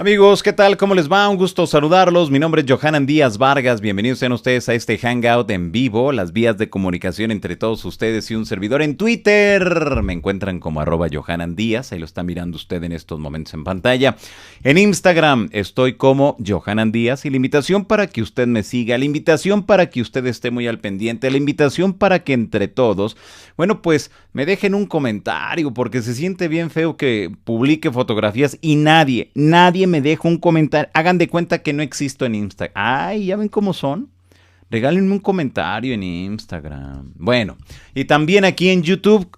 Amigos, ¿qué tal? ¿Cómo les va? Un gusto saludarlos. Mi nombre es Johanan Díaz Vargas. Bienvenidos sean ustedes a este Hangout en vivo, las vías de comunicación entre todos ustedes y un servidor en Twitter. Me encuentran como @Johanan Díaz, ahí lo está mirando usted en estos momentos en pantalla. En Instagram estoy como Johanan Díaz y la invitación para que usted me siga, la invitación para que usted esté muy al pendiente, la invitación para que entre todos, bueno, pues me dejen un comentario porque se siente bien feo que publique fotografías y nadie me deja un comentario. Hagan de cuenta que no existo en Instagram. Ay, ¿ya ven cómo son? Regálenme un comentario en Instagram. Bueno, y también aquí en YouTube,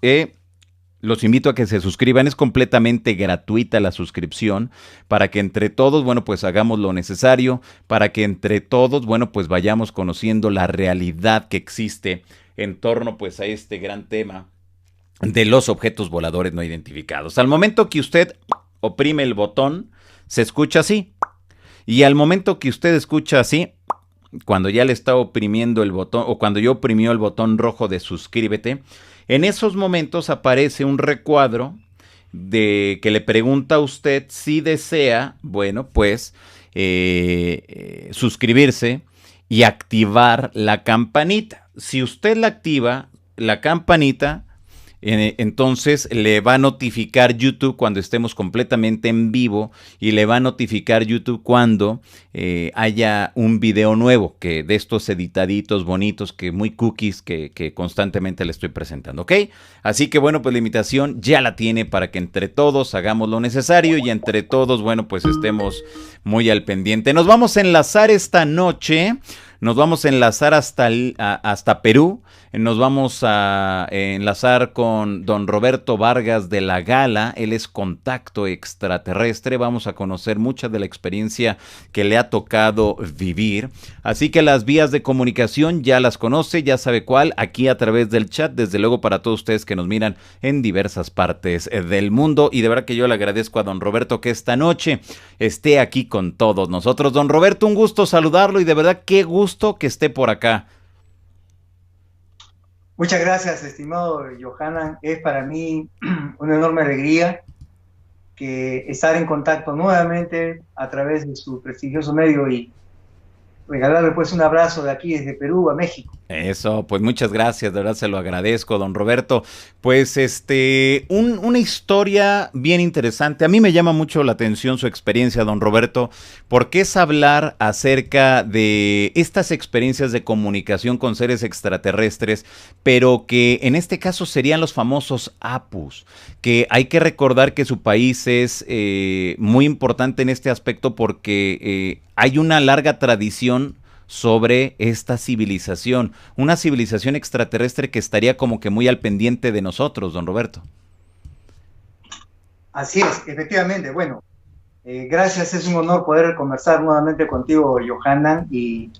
los invito a que se suscriban. Es completamente gratuita la suscripción para que entre todos, bueno, pues hagamos lo necesario, para que entre todos, bueno, pues vayamos conociendo la realidad que existe en torno, pues, a este gran tema de los objetos voladores no identificados. Al momento que usted oprime el botón, se escucha así. Y al momento que usted escucha así, cuando ya le está oprimiendo el botón, o cuando yo oprimió el botón rojo de suscríbete, en esos momentos aparece un recuadro de que le pregunta a usted si desea, bueno, pues, suscribirse y activar la campanita. Si usted la activa, la campanita, entonces le va a notificar YouTube cuando estemos completamente en vivo y le va a notificar YouTube cuando haya un video nuevo, que de estos editaditos bonitos, que muy cookies, que constantemente le estoy presentando, ¿ok? Así que bueno, pues la invitación ya la tiene para que entre todos hagamos lo necesario y entre todos, bueno, pues estemos muy al pendiente. Nos vamos a enlazar esta noche. Nos vamos a enlazar hasta Perú. Nos vamos a enlazar con don Roberto Vargas de la Gala. Él es contacto extraterrestre. Vamos a conocer mucha de la experiencia que le ha tocado vivir. Así que las vías de comunicación ya las conoce, ya sabe cuál. Aquí a través del chat, desde luego para todos ustedes que nos miran en diversas partes del mundo. Y de verdad que yo le agradezco a don Roberto que esta noche esté aquí con todos nosotros. Don Roberto, un gusto saludarlo y de verdad qué gusto que esté por acá. Muchas gracias, estimado Johanan. Es para mí una enorme alegría que estar en contacto nuevamente a través de su prestigioso medio y regalarle pues un abrazo de aquí desde Perú a México. Eso, pues muchas gracias, de verdad se lo agradezco, don Roberto. Pues una historia bien interesante. A mí me llama mucho la atención su experiencia, don Roberto, porque es hablar acerca de estas experiencias de comunicación con seres extraterrestres, pero que en este caso serían los famosos APUs, que hay que recordar que su país es muy importante en este aspecto porque hay una larga tradición sobre esta civilización, una civilización extraterrestre que estaría como que muy al pendiente de nosotros, don Roberto. Así es, efectivamente. Bueno, gracias, es un honor poder conversar nuevamente contigo, Johanan, y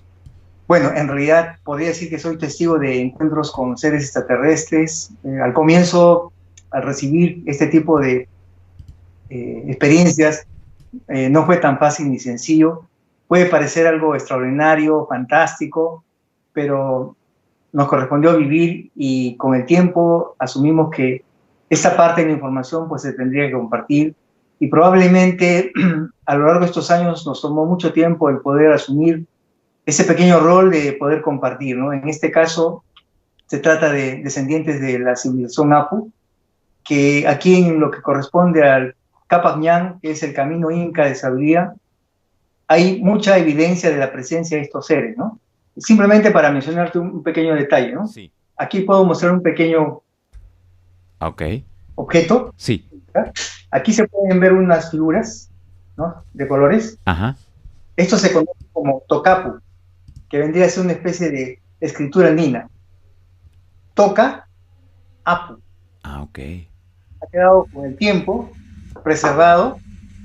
bueno, en realidad podría decir que soy testigo de encuentros con seres extraterrestres. Al comienzo, al recibir este tipo de experiencias, no fue tan fácil ni sencillo. Puede parecer algo extraordinario, fantástico, pero nos correspondió vivir y con el tiempo asumimos que esta parte de la información pues se tendría que compartir y probablemente a lo largo de estos años nos tomó mucho tiempo el poder asumir ese pequeño rol de poder compartir, ¿no? En este caso se trata de descendientes de la civilización Apu, que aquí en lo que corresponde al Capac Ñan, que es el camino inca de sabiduría, hay mucha evidencia de la presencia de estos seres, ¿no? Simplemente para mencionarte un pequeño detalle, ¿no? Sí. Aquí puedo mostrar un pequeño objeto. Sí. Aquí se pueden ver unas figuras, ¿no? De colores. Ajá. Esto se conoce como tocapu, que vendría a ser una especie de escritura andina. Toca, apu. Ok. Ha quedado con el tiempo preservado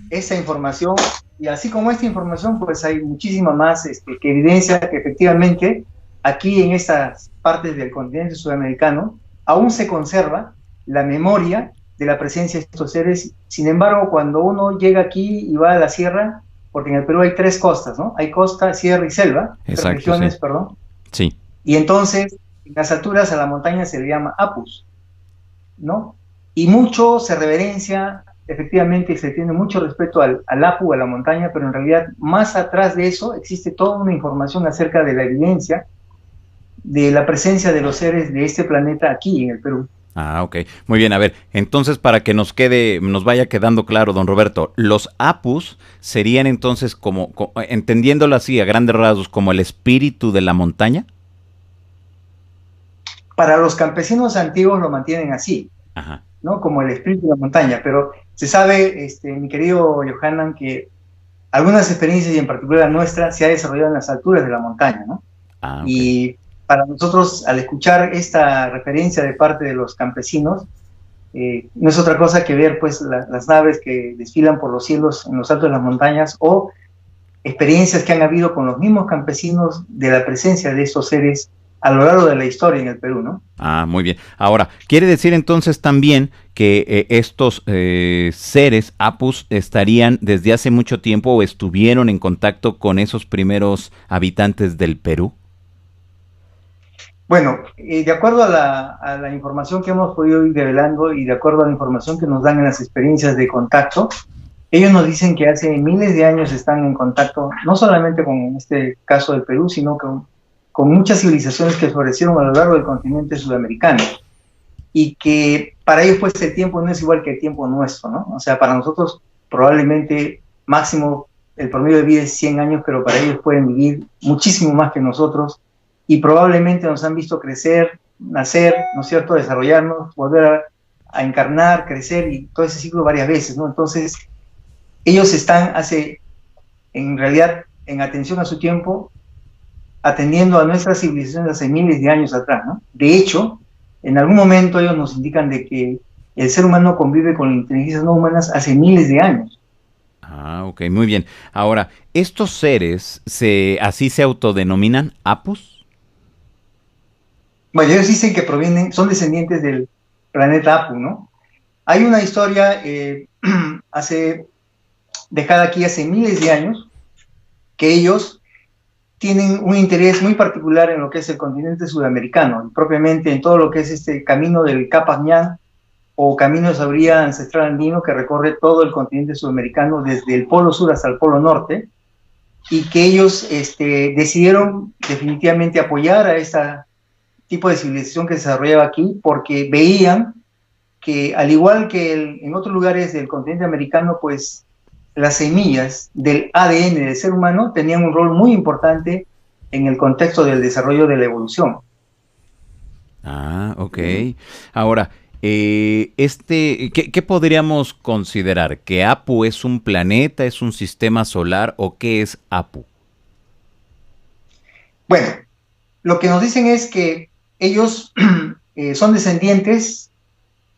esa información. Y así como esta información, pues hay muchísima más que evidencia que efectivamente aquí en estas partes del continente sudamericano aún se conserva la memoria de la presencia de estos seres. Sin embargo, cuando uno llega aquí y va a la sierra, porque en el Perú hay 3 costas, ¿no? Hay costa, sierra y selva, Exacto, regiones, sí. perdón. Sí. Y entonces, en las alturas a la montaña se le llama apus, ¿no? Y mucho se reverencia efectivamente se tiene mucho respeto al Apu, a la montaña, pero en realidad más atrás de eso existe toda una información acerca de la evidencia de la presencia de los seres de este planeta aquí en el Perú. Ah, ok. Muy bien, a ver, entonces para que nos vaya quedando claro, don Roberto, los apus serían entonces entendiéndolo así a grandes rasgos, como el espíritu de la montaña. Para los campesinos antiguos lo mantienen así, Ajá. ¿no? Como el espíritu de la montaña, pero se sabe, mi querido Johanan, que algunas experiencias, y en particular la nuestra, se ha desarrollado en las alturas de la montaña, ¿no? Ah, ok. Y para nosotros, al escuchar esta referencia de parte de los campesinos, no es otra cosa que ver pues las naves que desfilan por los cielos en los altos de las montañas, o experiencias que han habido con los mismos campesinos de la presencia de estos seres a lo largo de la historia en el Perú, ¿no? Ah, muy bien. Ahora, quiere decir entonces también que estos seres, apus, estarían desde hace mucho tiempo o estuvieron en contacto con esos primeros habitantes del Perú. Bueno, de acuerdo a la información que hemos podido ir revelando y de acuerdo a la información que nos dan en las experiencias de contacto, ellos nos dicen que hace miles de años están en contacto, no solamente con este caso del Perú, sino con muchas civilizaciones que florecieron a lo largo del continente sudamericano. Y que para ellos pues el tiempo no es igual que el tiempo nuestro, ¿no? O sea, para nosotros probablemente máximo el promedio de vida es 100 años, pero para ellos pueden vivir muchísimo más que nosotros, y probablemente nos han visto crecer, nacer, ¿no es cierto?, desarrollarnos, volver a encarnar, crecer, y todo ese ciclo varias veces, ¿no? Entonces, ellos están en realidad, en atención a su tiempo, atendiendo a nuestras civilizaciones hace miles de años atrás, ¿no? De hecho, en algún momento ellos nos indican de que el ser humano convive con inteligencias no humanas hace miles de años. Ah, ok, muy bien. Ahora, ¿estos seres así se autodenominan apus? Bueno, ellos dicen que son descendientes del planeta Apu, ¿no? Hay una historia dejada aquí hace miles de años, que ellos tienen un interés muy particular en lo que es el continente sudamericano, propiamente en todo lo que es este camino del Capas Ñan, o camino de sabiduría ancestral andino, que recorre todo el continente sudamericano desde el polo sur hasta el polo norte, y que ellos decidieron definitivamente apoyar a este tipo de civilización que se desarrollaba aquí, porque veían que, al igual que en otros lugares del continente americano, pues las semillas del ADN del ser humano tenían un rol muy importante en el contexto del desarrollo de la evolución. Ah, ok. Ahora, ¿qué podríamos considerar? ¿Que Apu es un planeta, es un sistema solar o qué es Apu? Bueno, lo que nos dicen es que ellos son descendientes,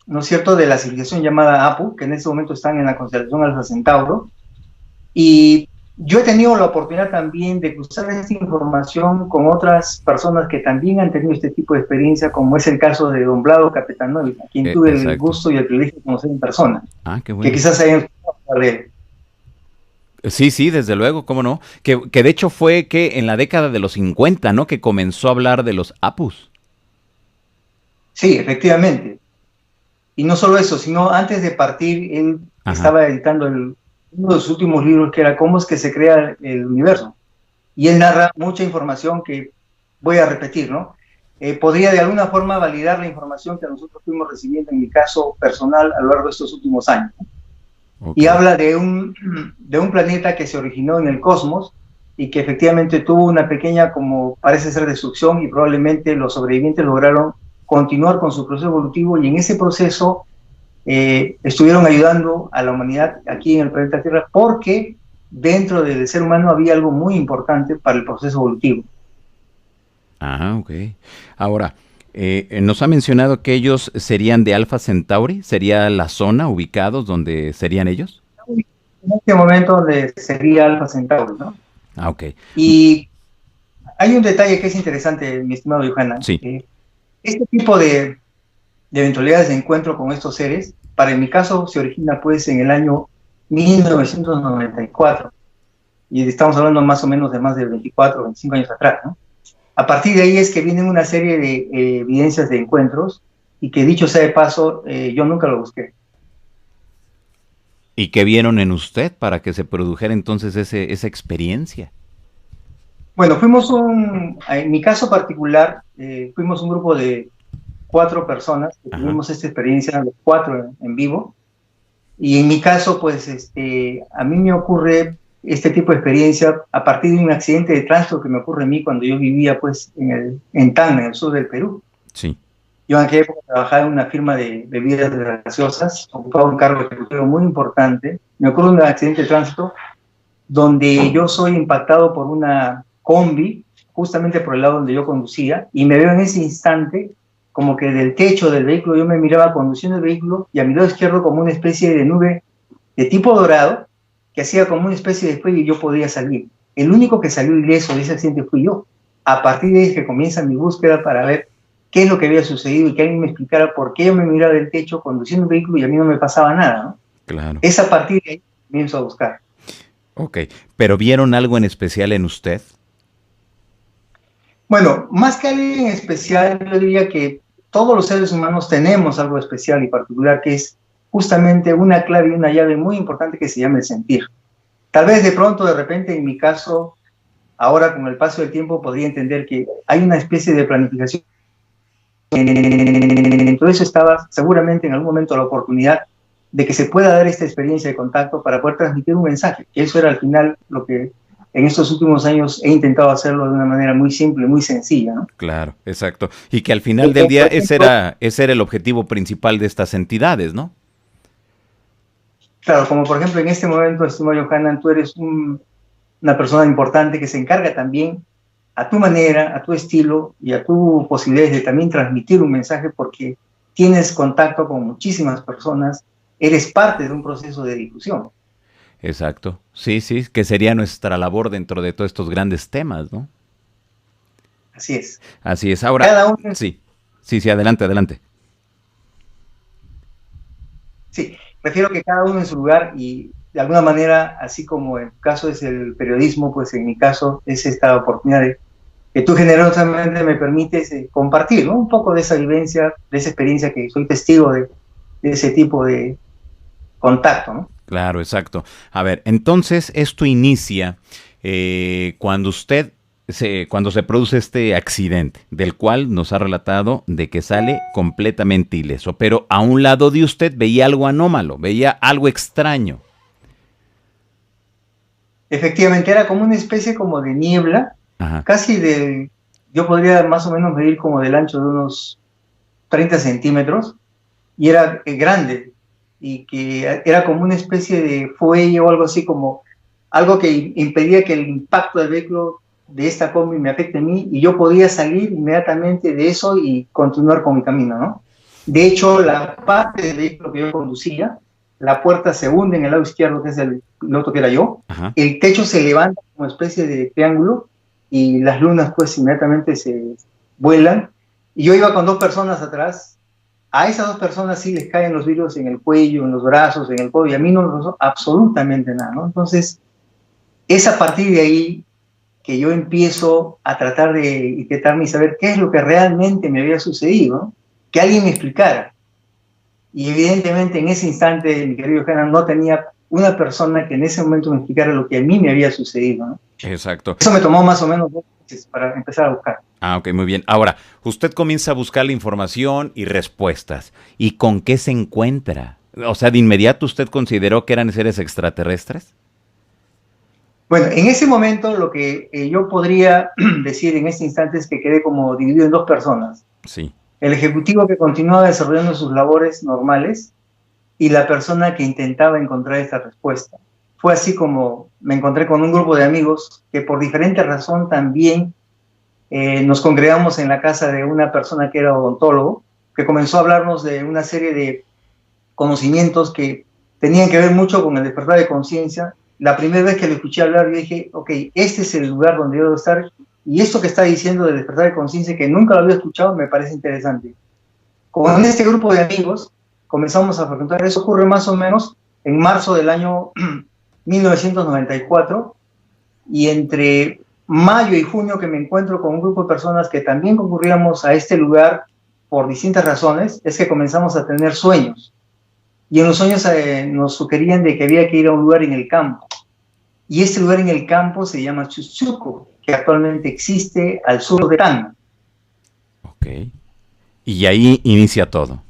¿no es cierto?, de la civilización llamada Apu, que en este momento están en la constelación Alfa Centauro. Y yo he tenido la oportunidad también de cruzar esta información con otras personas que también han tenido este tipo de experiencia, como es el caso de don Vlado Capetanovic, a quien tuve el Exacto. gusto y el privilegio de conocer en persona. Ah, qué Que bueno. quizás hayan escuchado de él. Sí, sí, desde luego, cómo no. Que de hecho fue que en la década de los 50, ¿no? Que comenzó a hablar de los apus. Sí, efectivamente. Y no solo eso, sino antes de partir, él Ajá. estaba editando uno de sus últimos libros, que era Cómo es que se crea el universo. Y él narra mucha información que voy a repetir, ¿no? Podría de alguna forma validar la información que nosotros fuimos recibiendo, en mi caso personal, a lo largo de estos últimos años. Ok. Y habla de un planeta que se originó en el cosmos y que efectivamente tuvo una pequeña, como parece ser, destrucción, y probablemente los sobrevivientes lograron continuar con su proceso evolutivo, y en ese proceso estuvieron ayudando a la humanidad aquí en el planeta Tierra, porque dentro del ser humano había algo muy importante para el proceso evolutivo. Ah, ok. Ahora, nos ha mencionado que ellos serían de Alpha Centauri. ¿Sería la zona ubicados donde serían ellos? En este momento sería Alfa Centauri, ¿no? Ah, ok. Y hay un detalle que es interesante, mi estimado Johanna. Sí. Este tipo de eventualidades de encuentro con estos seres, para en mi caso, se origina pues en el año 1994, y estamos hablando más o menos de más de 24 o 25 años atrás, ¿no? A partir de ahí es que vienen una serie de evidencias de encuentros, y que, dicho sea de paso, yo nunca lo busqué. ¿Y qué vieron en usted para que se produjera entonces esa experiencia? Bueno, en mi caso particular, fuimos un grupo de 4 personas que Ajá. tuvimos esta experiencia, los 4 en vivo. Y en mi caso, pues, a mí me ocurre este tipo de experiencia a partir de un accidente de tránsito que me ocurre a mí cuando yo vivía, pues, en Tacna, en el sur del Perú. Sí. Yo en aquella época trabajaba en una firma de bebidas gaseosas, ocupaba un cargo ejecutivo muy importante. Me ocurre un accidente de tránsito donde yo soy impactado por una combi, justamente por el lado donde yo conducía, y me veo en ese instante como que del techo del vehículo yo me miraba conduciendo el vehículo y a mi lado izquierdo como una especie de nube de tipo dorado que hacía como una especie de fuego y yo podía salir. El único que salió ileso de ese accidente fui yo. A partir de ahí es que comienza mi búsqueda para ver qué es lo que había sucedido y que alguien me explicara por qué yo me miraba del techo conduciendo el vehículo y a mí no me pasaba nada, ¿no? Claro. Es a partir de ahí que comienzo a buscar. Ok, pero ¿vieron algo en especial en usted? Bueno, más que alguien especial, yo diría que todos los seres humanos tenemos algo especial y particular que es justamente una clave y una llave muy importante que se llama el sentir. Tal vez de pronto, de repente, en mi caso, ahora con el paso del tiempo podría entender que hay una especie de planificación. Entonces estaba seguramente en algún momento la oportunidad de que se pueda dar esta experiencia de contacto para poder transmitir un mensaje. Eso era al final lo que en estos últimos años he intentado hacerlo de una manera muy simple, muy sencilla, ¿no? Claro, exacto. Y que al final del día ese era el objetivo principal de estas entidades, ¿no? Claro, como por ejemplo en este momento, estimado Johanan, tú eres una persona importante que se encarga también a tu manera, a tu estilo y a tu posibilidad de también transmitir un mensaje porque tienes contacto con muchísimas personas, eres parte de un proceso de difusión. Exacto. Sí, sí, que sería nuestra labor dentro de todos estos grandes temas, ¿no? Así es. Así es. Ahora, Cada uno, sí, sí, adelante, adelante. sí, prefiero que cada uno en su lugar y de alguna manera, así como en tu caso es el periodismo, pues en mi caso es esta oportunidad que tú generosamente me permites compartir, ¿no? Un poco de esa vivencia, de esa experiencia que soy testigo de ese tipo de contacto, ¿no? Claro, exacto. A ver, entonces esto inicia cuando cuando se produce este accidente, del cual nos ha relatado de que sale completamente ileso, pero a un lado de usted veía algo anómalo, veía algo extraño. Efectivamente, era como una especie como de niebla, Ajá. yo podría más o menos medir como del ancho de unos 30 centímetros, y era grande, y que era como una especie de fuelle o algo así, como algo que impedía que el impacto del vehículo de esta combi me afecte a mí, y yo podía salir inmediatamente de eso y continuar con mi camino, ¿no? De hecho, la parte del vehículo que yo conducía, la puerta se hunde en el lado izquierdo, que es el piloto que era yo, Ajá. el techo se levanta como especie de triángulo, y las lunas pues inmediatamente se vuelan, y yo iba con 2 personas atrás. A esas 2 personas sí les caen los vidrios en el cuello, en los brazos, en el cuello, y a mí no me pasó absolutamente nada, ¿no? Entonces, es a partir de ahí que yo empiezo a tratar de inquietarme y saber qué es lo que realmente me había sucedido, ¿no? Que alguien me explicara. Y evidentemente en ese instante, mi querido Johanan, no tenía una persona que en ese momento me explicara lo que a mí me había sucedido, ¿no? Exacto. Eso me tomó más o menos 2 meses para empezar a buscar. Ah, ok, muy bien. Ahora, usted comienza a buscar la información y respuestas. ¿Y con qué se encuentra? O sea, ¿de inmediato usted consideró que eran seres extraterrestres? Bueno, en ese momento lo que yo podría decir en este instante es que quedé como dividido en 2 personas. Sí. El ejecutivo que continuaba desarrollando sus labores normales y la persona que intentaba encontrar esta respuesta. Fue así como me encontré con un grupo de amigos que por diferente razón también nos congregamos en la casa de una persona que era odontólogo, que comenzó a hablarnos de una serie de conocimientos que tenían que ver mucho con el despertar de conciencia. La primera vez que lo escuché hablar, yo dije, ok, este es el lugar donde yo debo estar, y esto que está diciendo de despertar de conciencia, que nunca lo había escuchado, me parece interesante. Con este grupo de amigos comenzamos a frecuentar, eso ocurre más o menos en marzo del año 1994, y entre mayo y junio que me encuentro con un grupo de personas que también concurríamos a este lugar por distintas razones, es que comenzamos a tener sueños. y en los sueños nos sugerían de que había que ir a un lugar en el campo. Y este lugar en el campo se llama Chuchuco, que actualmente existe al sur de Tacna. Ok. Y ahí inicia todo.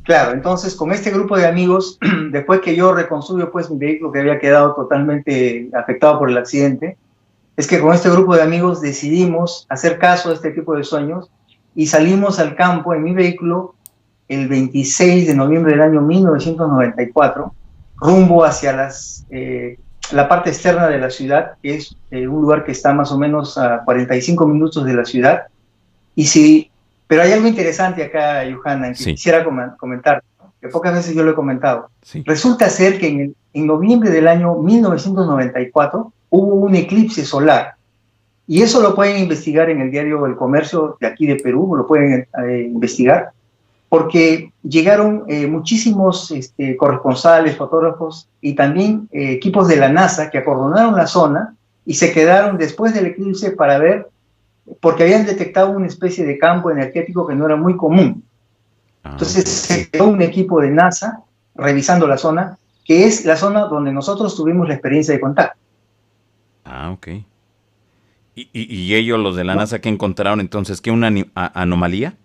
Claro, entonces con este grupo de amigos, después que yo reconstruyo pues mi vehículo que había quedado totalmente afectado por el accidente, es que con este grupo de amigos decidimos hacer caso a este tipo de sueños y salimos al campo en mi vehículo el 26 de noviembre del año 1994, rumbo hacia la parte externa de la ciudad, que es un lugar que está más o menos a 45 minutos de la ciudad. Y sí, pero hay algo interesante acá, Johanna, que quisiera comentar, ¿no? Que pocas veces yo lo he comentado. Sí. Resulta ser que en noviembre del año 1994 hubo un eclipse solar. Y eso lo pueden investigar en el diario El Comercio de aquí de Perú, lo pueden investigar, porque llegaron muchísimos corresponsales, fotógrafos y también equipos de la NASA que acordonaron la zona y se quedaron después del eclipse para ver, porque habían detectado una especie de campo energético que no era muy común. Entonces se quedó un equipo de NASA revisando la zona, que es la zona donde nosotros tuvimos la experiencia de contacto. Ah, ok. ¿Y ellos, los de la NASA, qué encontraron entonces? ¿Qué, una anomalía?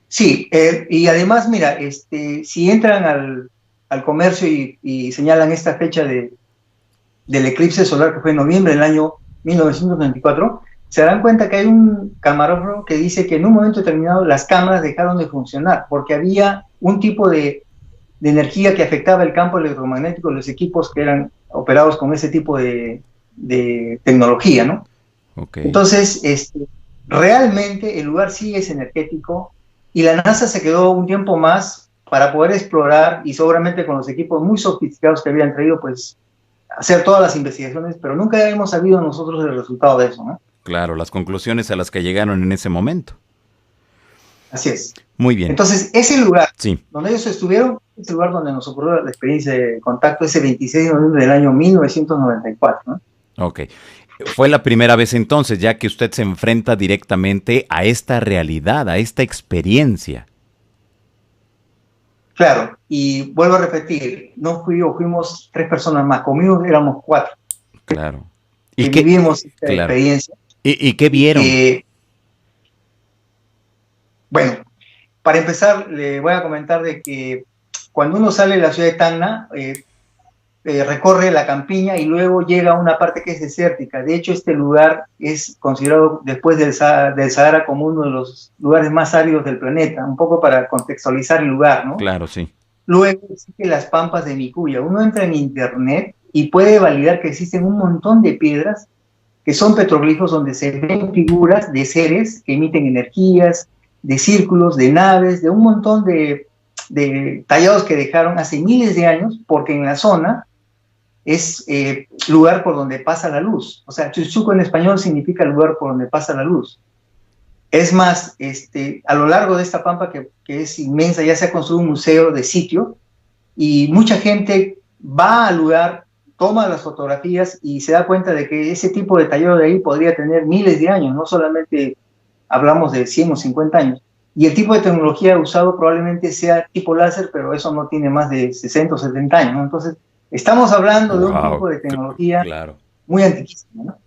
Sí, y además, mira, si entran al comercio y señalan esta fecha del eclipse solar que fue en noviembre del año 1994, se dan cuenta que hay un camarógrafo que dice que en un momento determinado las cámaras dejaron de funcionar porque había un tipo de energía que afectaba el campo electromagnético de los equipos que eran operados con ese tipo de tecnología, ¿no? Okay. Entonces, realmente el lugar sí es energético y la NASA se quedó un tiempo más para poder explorar y seguramente con los equipos muy sofisticados que habían traído, pues, hacer todas las investigaciones, pero nunca hemos sabido nosotros el resultado de eso, ¿no? Claro, las conclusiones a las que llegaron en ese momento. Así es. Muy bien. Entonces, ese lugar donde ellos estuvieron, es el lugar donde nos ocurrió la experiencia de contacto ese 26 de noviembre del año 1994, ¿no? Ok. Fue la primera vez entonces, ya que usted se enfrenta directamente a esta realidad, a esta experiencia. Claro, y vuelvo a repetir, no fui yo, fuimos 3 personas más, conmigo éramos 4. Claro. ¿Y qué vivimos esta experiencia? ¿Y qué vieron? Bueno, para empezar, le voy a comentar de que cuando uno sale de la ciudad de Tacna, recorre la campiña y luego llega a una parte que es desértica. De hecho, este lugar es considerado después del Sahara como uno de los lugares más áridos del planeta, un poco para contextualizar el lugar, ¿no? Claro, sí. Luego existen las pampas de Micuya. Uno entra en internet y puede validar que existen un montón de piedras que son petroglifos donde se ven figuras de seres que emiten energías, de círculos, de naves, de un montón de tallados que dejaron hace miles de años, porque en la zona es lugar por donde pasa la luz. O sea, Chuchuco en español significa lugar por donde pasa la luz. Es más, a lo largo de esta pampa, que es inmensa, ya se ha construido un museo de sitio, y mucha gente va al lugar, toma las fotografías y se da cuenta de que ese tipo de tallado de ahí podría tener miles de años, no solamente hablamos de 100 o 50 años. Y el tipo de tecnología usado probablemente sea tipo láser, pero eso no tiene más de 60 o 70 años, ¿no? Entonces, estamos hablando de un tipo de tecnología muy antiquísima, ¿no?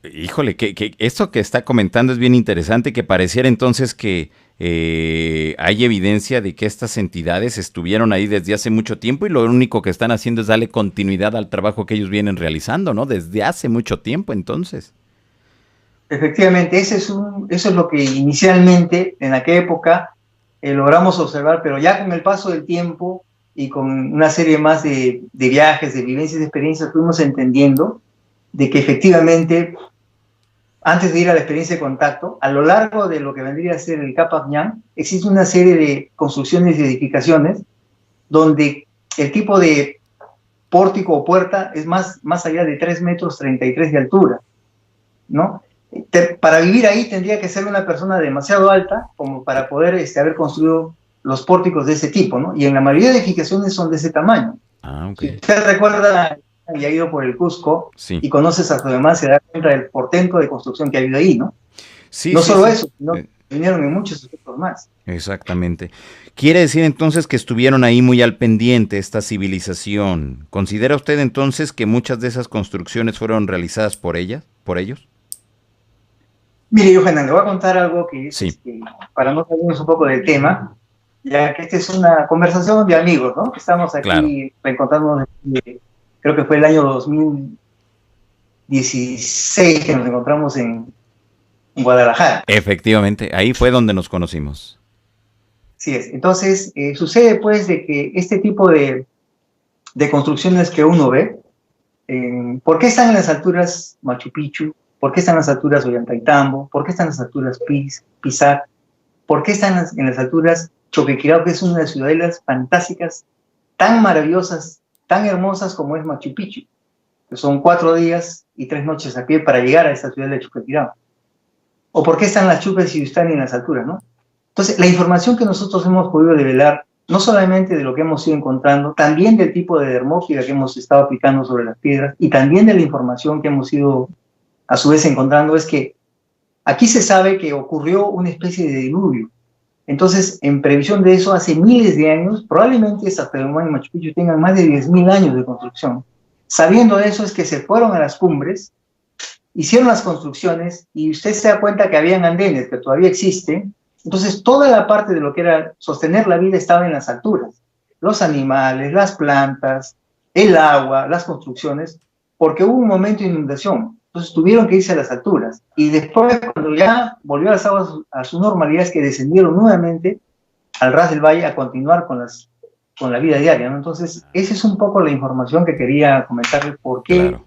Híjole, que esto que está comentando es bien interesante, que pareciera entonces que hay evidencia de que estas entidades estuvieron ahí desde hace mucho tiempo y lo único que están haciendo es darle continuidad al trabajo que ellos vienen realizando, ¿no? Desde hace mucho tiempo, entonces. Efectivamente, eso es lo que inicialmente, en aquella época, logramos observar, pero ya con el paso del tiempo y con una serie más de viajes, de vivencias, de experiencias, fuimos entendiendo de que efectivamente, antes de ir a la experiencia de contacto, a lo largo de lo que vendría a ser el Capac Ñan, existe una serie de construcciones y edificaciones donde el tipo de pórtico o puerta es más allá de 3 metros 33 de altura, ¿no? Para vivir ahí tendría que ser una persona demasiado alta como para poder haber construido los pórticos de ese tipo, ¿no? Y en la mayoría de edificaciones son de ese tamaño. Okay. Si usted recuerda y ha ido por el Cusco y conoces a su demás, se da cuenta del portento de construcción que ha habido ahí, ¿no? Sí, no solo eso, sino intervinieron en muchos aspectos más. Exactamente. Quiere decir entonces que estuvieron ahí muy al pendiente esta civilización. ¿Considera usted entonces que muchas de esas construcciones fueron realizadas por ellas, por ellos? Mire, Johanna, le voy a contar algo que es, Sí, para no salirnos un poco del tema, ya que esta es una conversación de amigos, ¿no? Estamos claro. aquí reencontrándonos, creo que fue el año 2016 que nos encontramos en Guadalajara. Efectivamente, ahí fue donde nos conocimos. Sí es. Entonces, sucede pues de que este tipo de construcciones que uno ve, ¿por qué están en las alturas Machu Picchu? ¿Por qué están en las alturas Ollantaytambo? ¿Por qué están en las alturas Pisac? ¿Por qué están en las alturas Choquequirao, que es una de las ciudadelas fantásticas, tan maravillosas, tan hermosas como es Machu Picchu? Que son 4 días y 3 noches a pie para llegar a esta ciudad de Choquequirao. ¿O por qué están las Chupes y están en las alturas, no? Entonces, la información que nosotros hemos podido revelar, no solamente de lo que hemos ido encontrando, también del tipo de dermóptera que hemos estado aplicando sobre las piedras y también de la información que hemos ido a su vez encontrando, es que aquí se sabe que ocurrió una especie de diluvio. Entonces, en previsión de eso, hace miles de años, probablemente estas Tahuamán y Machu Picchu tengan más de 10.000 años de construcción. Sabiendo eso es que se fueron a las cumbres, hicieron las construcciones y usted se da cuenta que habían andenes que todavía existen. Entonces, toda la parte de lo que era sostener la vida estaba en las alturas. Los animales, las plantas, el agua, las construcciones, porque hubo un momento de inundación. Entonces, tuvieron que irse a las alturas. Y después, cuando ya volvió las aguas a su normalidad, es que descendieron nuevamente al ras del valle a continuar con la vida diaria, ¿no? Entonces, esa es un poco la información que quería comentarles, por qué Claro.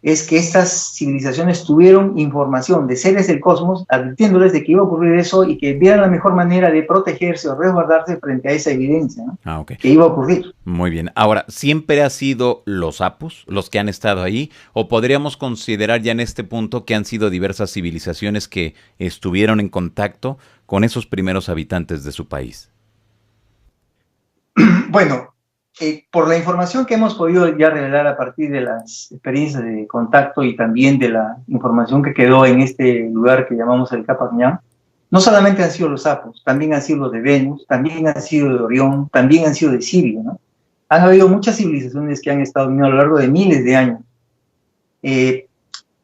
es que estas civilizaciones tuvieron información de seres del cosmos, advirtiéndoles de que iba a ocurrir eso y que vieran la mejor manera de protegerse o resguardarse frente a esa evidencia, ¿no? Ah, ok. Que iba a ocurrir. Muy bien. Ahora, ¿siempre ha sido los Apus los que han estado ahí? ¿O podríamos considerar ya en este punto que han sido diversas civilizaciones que estuvieron en contacto con esos primeros habitantes de su país? Bueno, por la información que hemos podido ya revelar a partir de las experiencias de contacto y también de la información que quedó en este lugar que llamamos el Capañán, no solamente han sido los sapos, también han sido los de Venus, también han sido de Orión, también han sido de Sirio, ¿no? Han habido muchas civilizaciones que han estado a lo largo de miles de años. Eh,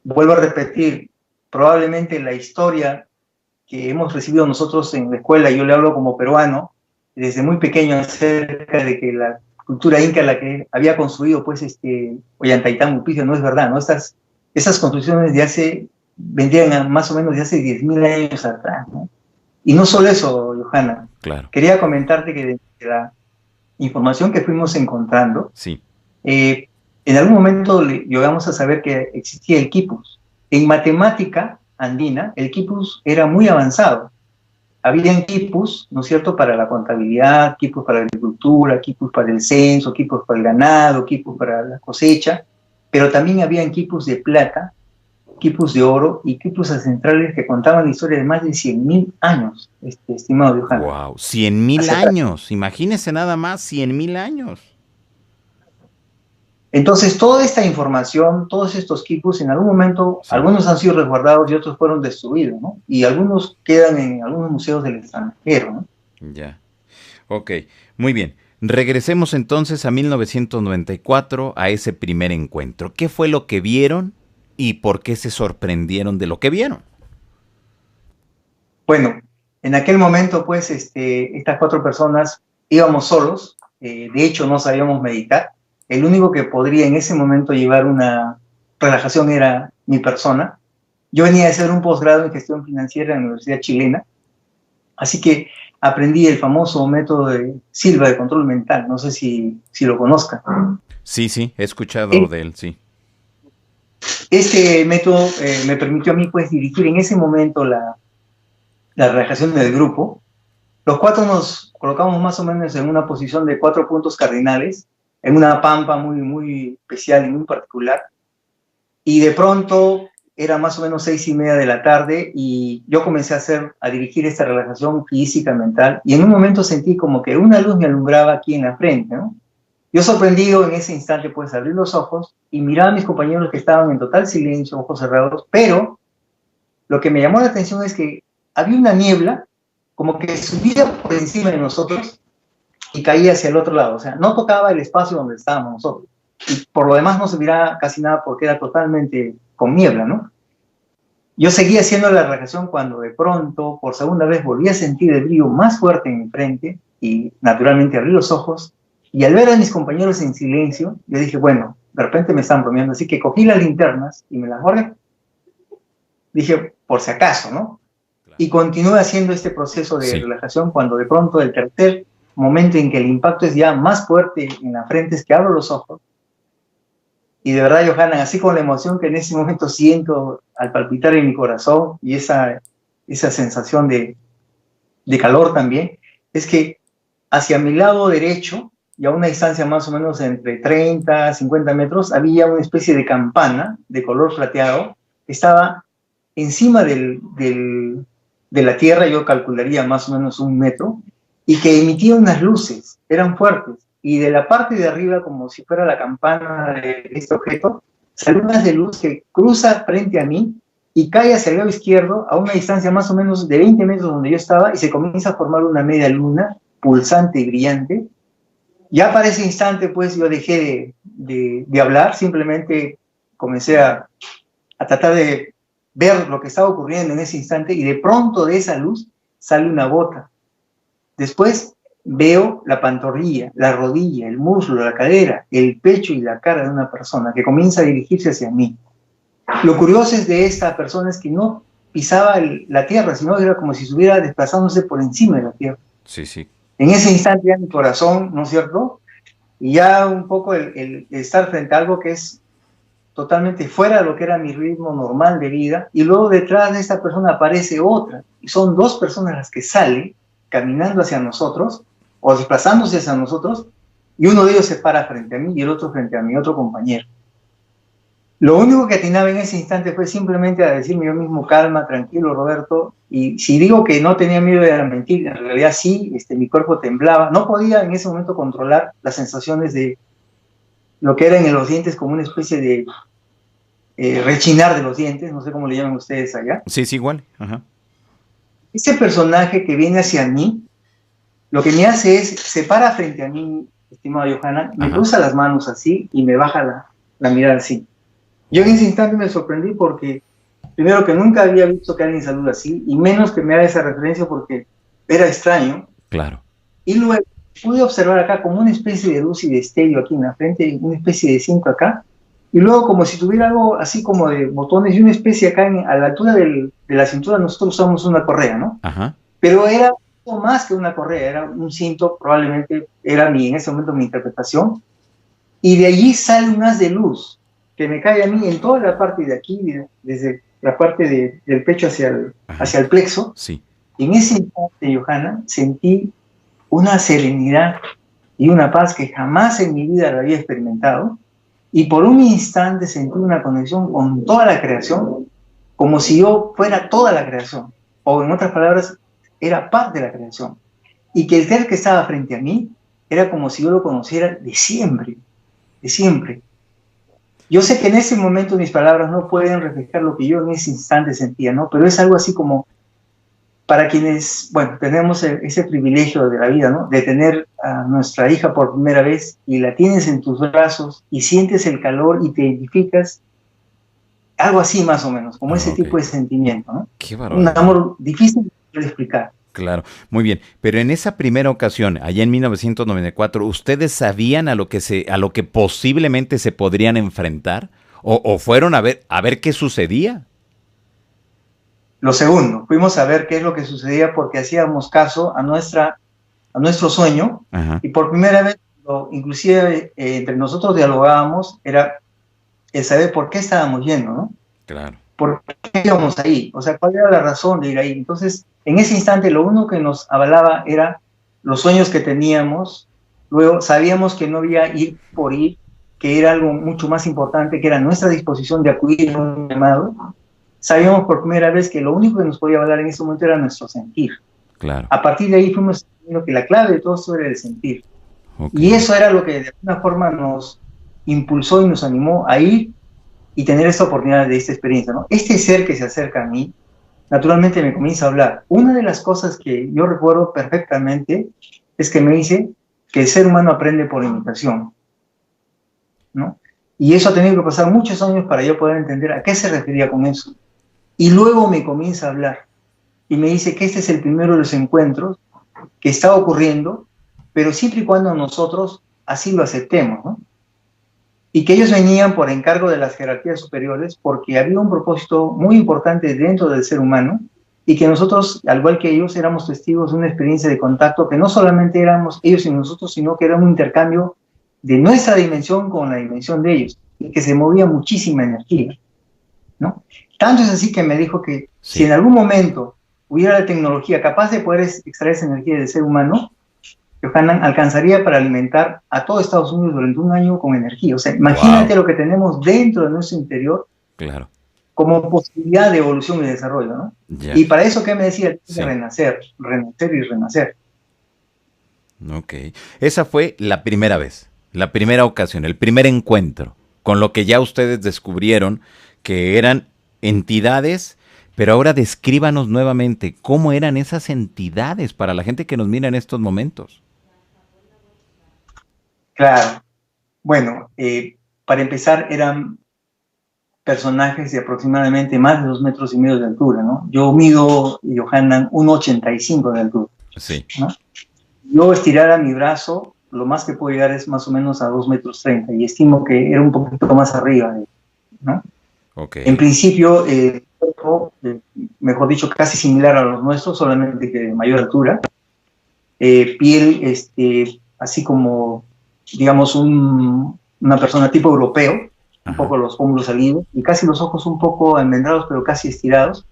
Vuelvo a repetir, probablemente la historia que hemos recibido nosotros en la escuela, yo le hablo como peruano, desde muy pequeño, acerca de que la cultura inca, la que había construido pues Ollantaytambo, Upigio, no es verdad, ¿no? Esas construcciones vendrían más o menos de hace 10.000 años atrás, ¿no? Y no solo eso, Johanna, Claro. quería comentarte que de la información que fuimos encontrando, Sí. en algún momento llegamos a saber que existía el quipus. En matemática andina, el quipus era muy avanzado. Habían quipus, ¿no es cierto?, para la contabilidad, quipus para la agricultura, quipus para el censo, quipus para el ganado, quipus para la cosecha, pero también habían quipus de plata, quipus de oro y quipus ancestrales que contaban la historia de más de 100.000 años, estimado Johanna. Wow. 100.000 Hacia atrás. años. Imagínese nada más 100.000 años. Entonces, toda esta información, todos estos quipus, en algún momento, Sí. algunos han sido resguardados y otros fueron destruidos, ¿no? Y algunos quedan en algunos museos del extranjero, ¿no? Ya. Ok. Muy bien. Regresemos entonces a 1994, a ese primer encuentro. ¿Qué fue lo que vieron y por qué se sorprendieron de lo que vieron? Bueno, en aquel momento, pues, estas 4 personas íbamos solos, de hecho no sabíamos meditar. El único que podría en ese momento llevar una relajación era mi persona. Yo venía de hacer un posgrado en gestión financiera en la Universidad Chilena, así que aprendí el famoso método de Silva de control mental, no sé si lo conozcan. Sí, sí, he escuchado de él, sí. Este método me permitió a mí, pues, dirigir en ese momento la relajación del grupo. Los 4 nos colocamos más o menos en una posición de 4 puntos cardinales, en una pampa muy, muy especial y muy particular. Y de pronto era más o menos 6:30 de la tarde y yo comencé a dirigir esta relajación física, mental, y en un momento sentí como que una luz me alumbraba aquí en la frente, ¿no? Yo sorprendido en ese instante, pues abrí los ojos y miraba a mis compañeros que estaban en total silencio, ojos cerrados, pero lo que me llamó la atención es que había una niebla como que subía por encima de nosotros y caía hacia el otro lado, o sea, no tocaba el espacio donde estábamos nosotros. Y por lo demás no se miraba casi nada porque era totalmente con niebla, ¿no? Yo seguía haciendo la relajación cuando de pronto, por segunda vez, volví a sentir el brillo más fuerte en mi frente y naturalmente abrí los ojos y al ver a mis compañeros en silencio, yo dije, bueno, de repente me están bromeando, así que cogí las linternas y me las guardé. Dije, por si acaso, ¿no? Y continué haciendo este proceso de relajación cuando de pronto el tercer momento en que el impacto es ya más fuerte en la frente es que abro los ojos. Y de verdad, Johanna, así con la emoción que en ese momento siento al palpitar en mi corazón y esa sensación de calor también, es que hacia mi lado derecho, y a una distancia más o menos entre 30 a 50 metros, había una especie de campana de color plateado que estaba encima de la tierra, yo calcularía más o menos 1 metro, y que emitía unas luces, eran fuertes. Y de la parte de arriba, como si fuera la campana de este objeto, salió unas de luz que cruza frente a mí y cae hacia el lado izquierdo a una distancia más o menos de 20 metros donde yo estaba y se comienza a formar una media luna pulsante y brillante. Ya para ese instante, pues, yo dejé de hablar, simplemente comencé a tratar de ver lo que estaba ocurriendo en ese instante y de pronto de esa luz sale una bota. Después veo la pantorrilla, la rodilla, el muslo, la cadera, el pecho y la cara de una persona que comienza a dirigirse hacia mí. Lo curioso es de esta persona es que no pisaba la tierra, sino era como si estuviera desplazándose por encima de la tierra. Sí, sí. En ese instante ya mi corazón, ¿no es cierto? Y ya un poco el estar frente a algo que es totalmente fuera de lo que era mi ritmo normal de vida, y luego detrás de esta persona aparece otra, y son 2 personas las que salen caminando hacia nosotros, o desplazándose hacia nosotros, y uno de ellos se para frente a mí y el otro frente a mi otro compañero. Lo único que atinaba en ese instante fue simplemente a decirme yo mismo, calma, tranquilo, Roberto, y si digo que no tenía miedo de la mentira, en realidad sí, mi cuerpo temblaba, no podía en ese momento controlar las sensaciones de lo que era en los dientes como una especie de rechinar de los dientes, no sé cómo le llaman ustedes allá. Sí, sí, igual. Ajá. Ese personaje que viene hacia mí, lo que me hace es, se para frente a mí, estimado Johanna, me cruza las manos así y me baja la mirada así. Yo en ese instante me sorprendí porque, primero que nunca había visto que alguien saluda así, y menos que me haga esa referencia porque era extraño. Claro. Y luego pude observar acá como una especie de luz y destello aquí en la frente, una especie de cinto acá, y luego como si tuviera algo así como de botones y una especie acá a la altura de la cintura. Nosotros usamos una correa, ¿no? Ajá. Pero era más que una correa, era un cinto, probablemente era en ese momento mi interpretación, y de allí sale un haz de luz que me cae a mí en toda la parte de aquí, desde la parte del pecho hacia el plexo. Sí. Y en ese instante, Johanna, sentí una serenidad y una paz que jamás en mi vida la había experimentado, y por un instante sentí una conexión con toda la creación, como si yo fuera toda la creación, o en otras palabras, era parte de la creación, y que el ser que estaba frente a mí era como si yo lo conociera de siempre, de siempre. Yo sé que en ese momento mis palabras no pueden reflejar lo que yo en ese instante sentía, ¿no? Pero es algo así como, para quienes, bueno, tenemos ese privilegio de la vida, ¿no? De tener a nuestra hija por primera vez y la tienes en tus brazos y sientes el calor y te identificas, algo así más o menos, como ese tipo de sentimiento, ¿no? Qué barbaridad. Un amor difícil de explicar. Claro, muy bien. Pero en esa primera ocasión, allá en 1994, ¿ustedes sabían a lo que posiblemente se podrían enfrentar? ¿O fueron a ver qué sucedía? Lo segundo, fuimos a ver qué es lo que sucedía porque hacíamos caso a nuestro sueño. Ajá. Y por primera vez, inclusive entre nosotros dialogábamos, era el saber por qué estábamos yendo, ¿no? Claro. ¿Por qué íbamos ahí? O sea, ¿cuál era la razón de ir ahí? Entonces, en ese instante, lo único que nos avalaba era los sueños que teníamos. Luego, sabíamos que no había ir por ir, que era algo mucho más importante, que era nuestra disposición de acudir a un llamado. Sabíamos por primera vez que lo único que nos podía avalar en ese momento era nuestro sentir. Claro. A partir de ahí fuimos viendo que la clave de todo esto era el sentir. Okay. Y eso era lo que de alguna forma nos impulsó y nos animó a ir y tener esta oportunidad de esta experiencia, ¿no? Este ser que se acerca a mí naturalmente me comienza a hablar. Una de las cosas que yo recuerdo perfectamente es que me dice que el ser humano aprende por imitación, ¿no? Y eso ha tenido que pasar muchos años para yo poder entender a qué se refería con eso. Y luego me comienza a hablar y me dice que este es el primero de los encuentros que está ocurriendo, pero siempre y cuando nosotros así lo aceptemos, ¿no? Y que ellos venían por encargo de las jerarquías superiores porque había un propósito muy importante dentro del ser humano y que nosotros, al igual que ellos, éramos testigos de una experiencia de contacto que no solamente éramos ellos y nosotros, sino que era un intercambio de nuestra dimensión con la dimensión de ellos y que se movía muchísima energía, ¿no? Tanto es así que me dijo que si en algún momento hubiera la tecnología capaz de poder extraer esa energía del ser humano, Johanan alcanzaría para alimentar a todo Estados Unidos durante un año con energía. O sea, imagínate lo que tenemos dentro de nuestro interior como posibilidad de evolución y desarrollo, ¿no? Y para eso, ¿qué me decía? Renacer, renacer y renacer. Ok. Esa fue la primera vez, la primera ocasión, el primer encuentro, con lo que ya ustedes descubrieron que eran entidades. Pero ahora descríbanos nuevamente cómo eran esas entidades para la gente que nos mira en estos momentos. Claro. Bueno, para empezar, eran personajes de aproximadamente más de 2,5 metros de altura, ¿no? Yo mido, Johanan, 1,85 de altura. Sí. ¿No? Yo estirara mi brazo, lo más que puedo llegar es más o menos a 2,30 metros, y estimo que era un poquito más arriba, ¿no? Okay. En principio, mejor dicho, casi similar a los nuestros, solamente que de mayor altura. Piel, así como, digamos, una persona tipo europeo, un poco los pómulos salidos, y casi los ojos un poco almendrados, pero casi estirados,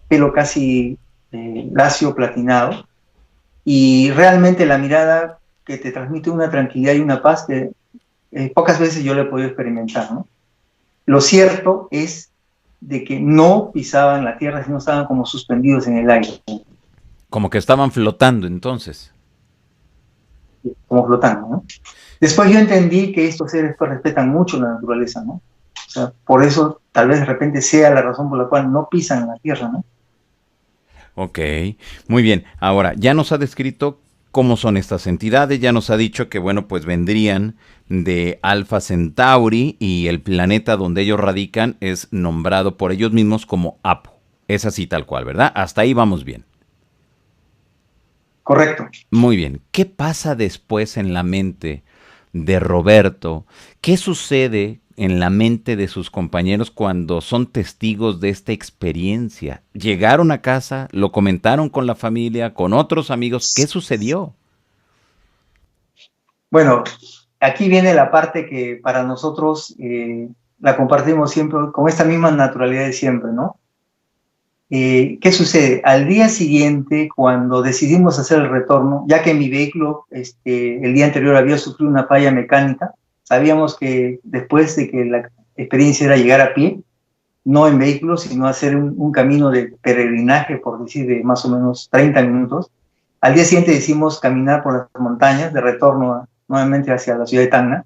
pelo casi lacio, platinado, y realmente la mirada que te transmite una tranquilidad y una paz que pocas veces yo le he podido experimentar, ¿no? Lo cierto es de que no pisaban la tierra, sino estaban como suspendidos en el aire. Como que estaban flotando entonces. Como flotando, ¿no? Después yo entendí que estos seres pues respetan mucho la naturaleza, ¿no? O sea, por eso tal vez de repente sea la razón por la cual no pisan la tierra, ¿no? Ok, muy bien. Ahora, ya nos ha descrito cómo son estas entidades, ya nos ha dicho que, bueno, pues vendrían de Alpha Centauri y el planeta donde ellos radican es nombrado por ellos mismos como Apo. Es así tal cual, ¿verdad? Hasta ahí vamos bien. Correcto. Muy bien. ¿Qué pasa después en la mente de Roberto? ¿Qué sucede en la mente de sus compañeros cuando son testigos de esta experiencia? ¿Llegaron a casa? ¿Lo comentaron con la familia, con otros amigos? ¿Qué sucedió? Bueno, aquí viene la parte que para nosotros la compartimos siempre con esta misma naturalidad de siempre, ¿no? ¿Qué sucede? Al día siguiente, cuando decidimos hacer el retorno, ya que mi vehículo el día anterior había sufrido una falla mecánica, sabíamos que después de que la experiencia era llegar a pie, no en vehículo, sino hacer un camino de peregrinaje, por decir, de más o menos 30 minutos. Al día siguiente decidimos caminar por las montañas de retorno nuevamente hacia la ciudad de Tacna,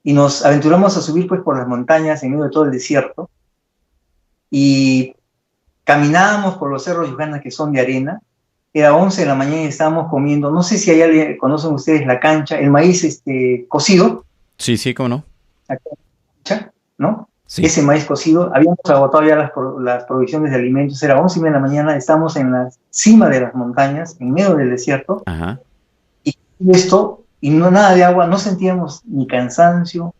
y nos aventuramos a subir pues por las montañas en medio de todo el desierto, y caminábamos por los cerros Johanan que son de arena. Era 11 de la mañana y estábamos comiendo, no sé si allá conocen ustedes la cancha, el maíz cocido. Sí, sí, ¿cómo no? La cancha, ¿no? Sí. Ese maíz cocido, habíamos agotado ya las provisiones de alimentos, era 11 de la mañana, estamos en la cima de las montañas, en medio del desierto. Ajá. Y esto, y no nada de agua, no sentíamos ni cansancio,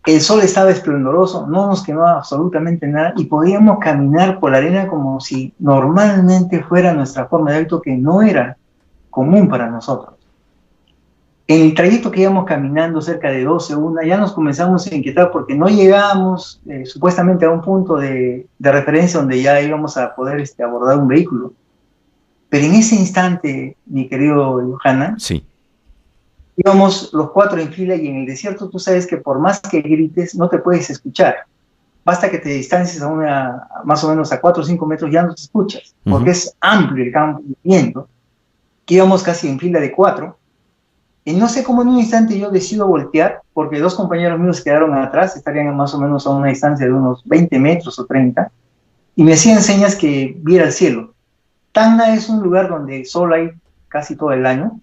el sol estaba esplendoroso, no nos quemaba absolutamente nada y podíamos caminar por la arena como si normalmente fuera nuestra forma de acto, que no era común para nosotros. En el trayecto que íbamos caminando cerca de 12, 1, ya nos comenzamos a inquietar porque no llegábamos supuestamente a un punto de referencia donde ya íbamos a poder abordar un vehículo. Pero en ese instante, mi querido Johanan, sí, íbamos los 4 en fila, y en el desierto tú sabes que por más que grites no te puedes escuchar. Basta que te distancies más o menos a 4 o 5 metros, ya no te escuchas, porque es amplio el campo de viento, que íbamos casi en fila de 4, y no sé cómo en un instante yo decido voltear, porque 2 compañeros míos quedaron atrás, estarían más o menos a una distancia de unos 20 metros o 30, y me hacían señas que viera el cielo. Tacna es un lugar donde sol hay casi todo el año,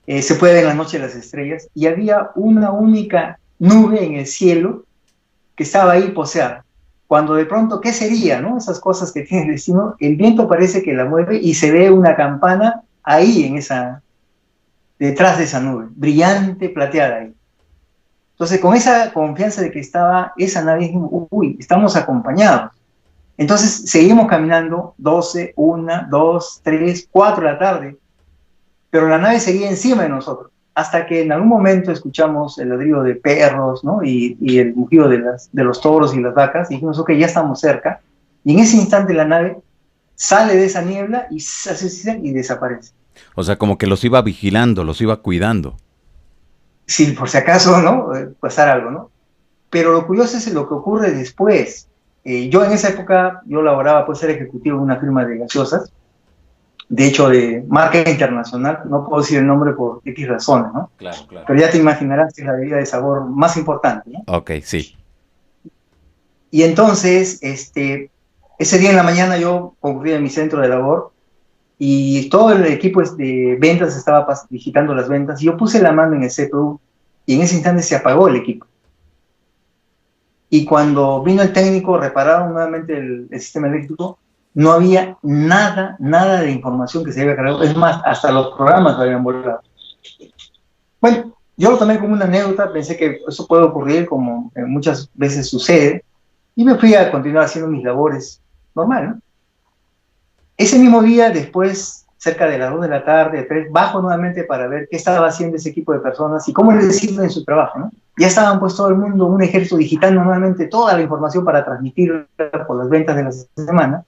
se puede ver en la noche las estrellas, y había una única nube en el cielo que estaba ahí poseada. Cuando de pronto, ¿qué sería, no? Esas cosas que tiene el destino, el viento parece que la mueve y se ve una campana ahí detrás de esa nube, brillante, plateada ahí. Entonces, con esa confianza de que estaba esa nave, dijimos, uy, estamos acompañados. Entonces, seguimos caminando 12, 1, 2, 3, 4 de la tarde, pero la nave seguía encima de nosotros, hasta que en algún momento escuchamos el ladrido de perros, ¿no? y el mugido de los toros y las vacas, y dijimos, ok, ya estamos cerca, y en ese instante la nave sale de esa niebla y se hace y desaparece. O sea, como que los iba vigilando, los iba cuidando. Si por si acaso, ¿no? Pasar algo, ¿no? Pero lo curioso es lo que ocurre después. Yo en esa época, yo laboraba, pues, ser ejecutivo en una firma de gaseosas, de hecho de marca internacional, no puedo decir el nombre por X razones, ¿no? Claro, claro. Pero ya te imaginarás que es la bebida de sabor más importante, ¿no? Ok, sí. Y entonces, ese día en la mañana yo concurrí en mi centro de labor y todo el equipo de ventas estaba digitando las ventas y yo puse la mano en el CPU y en ese instante se apagó el equipo. Y cuando vino el técnico, repararon nuevamente el sistema eléctrico, no había nada de información que se había cargado. Es más, hasta los programas lo habían volado. Bueno, yo lo tomé como una anécdota, pensé que eso puede ocurrir como muchas veces sucede, y me fui a continuar haciendo mis labores normal, ¿no? Ese mismo día, después, cerca de las 2 de la tarde, 3, bajo nuevamente para ver qué estaba haciendo ese equipo de personas y cómo les sirve en su trabajo, ¿no? Ya estaban pues todo el mundo, un ejército digitando nuevamente toda la información para transmitir por las ventas de la semana,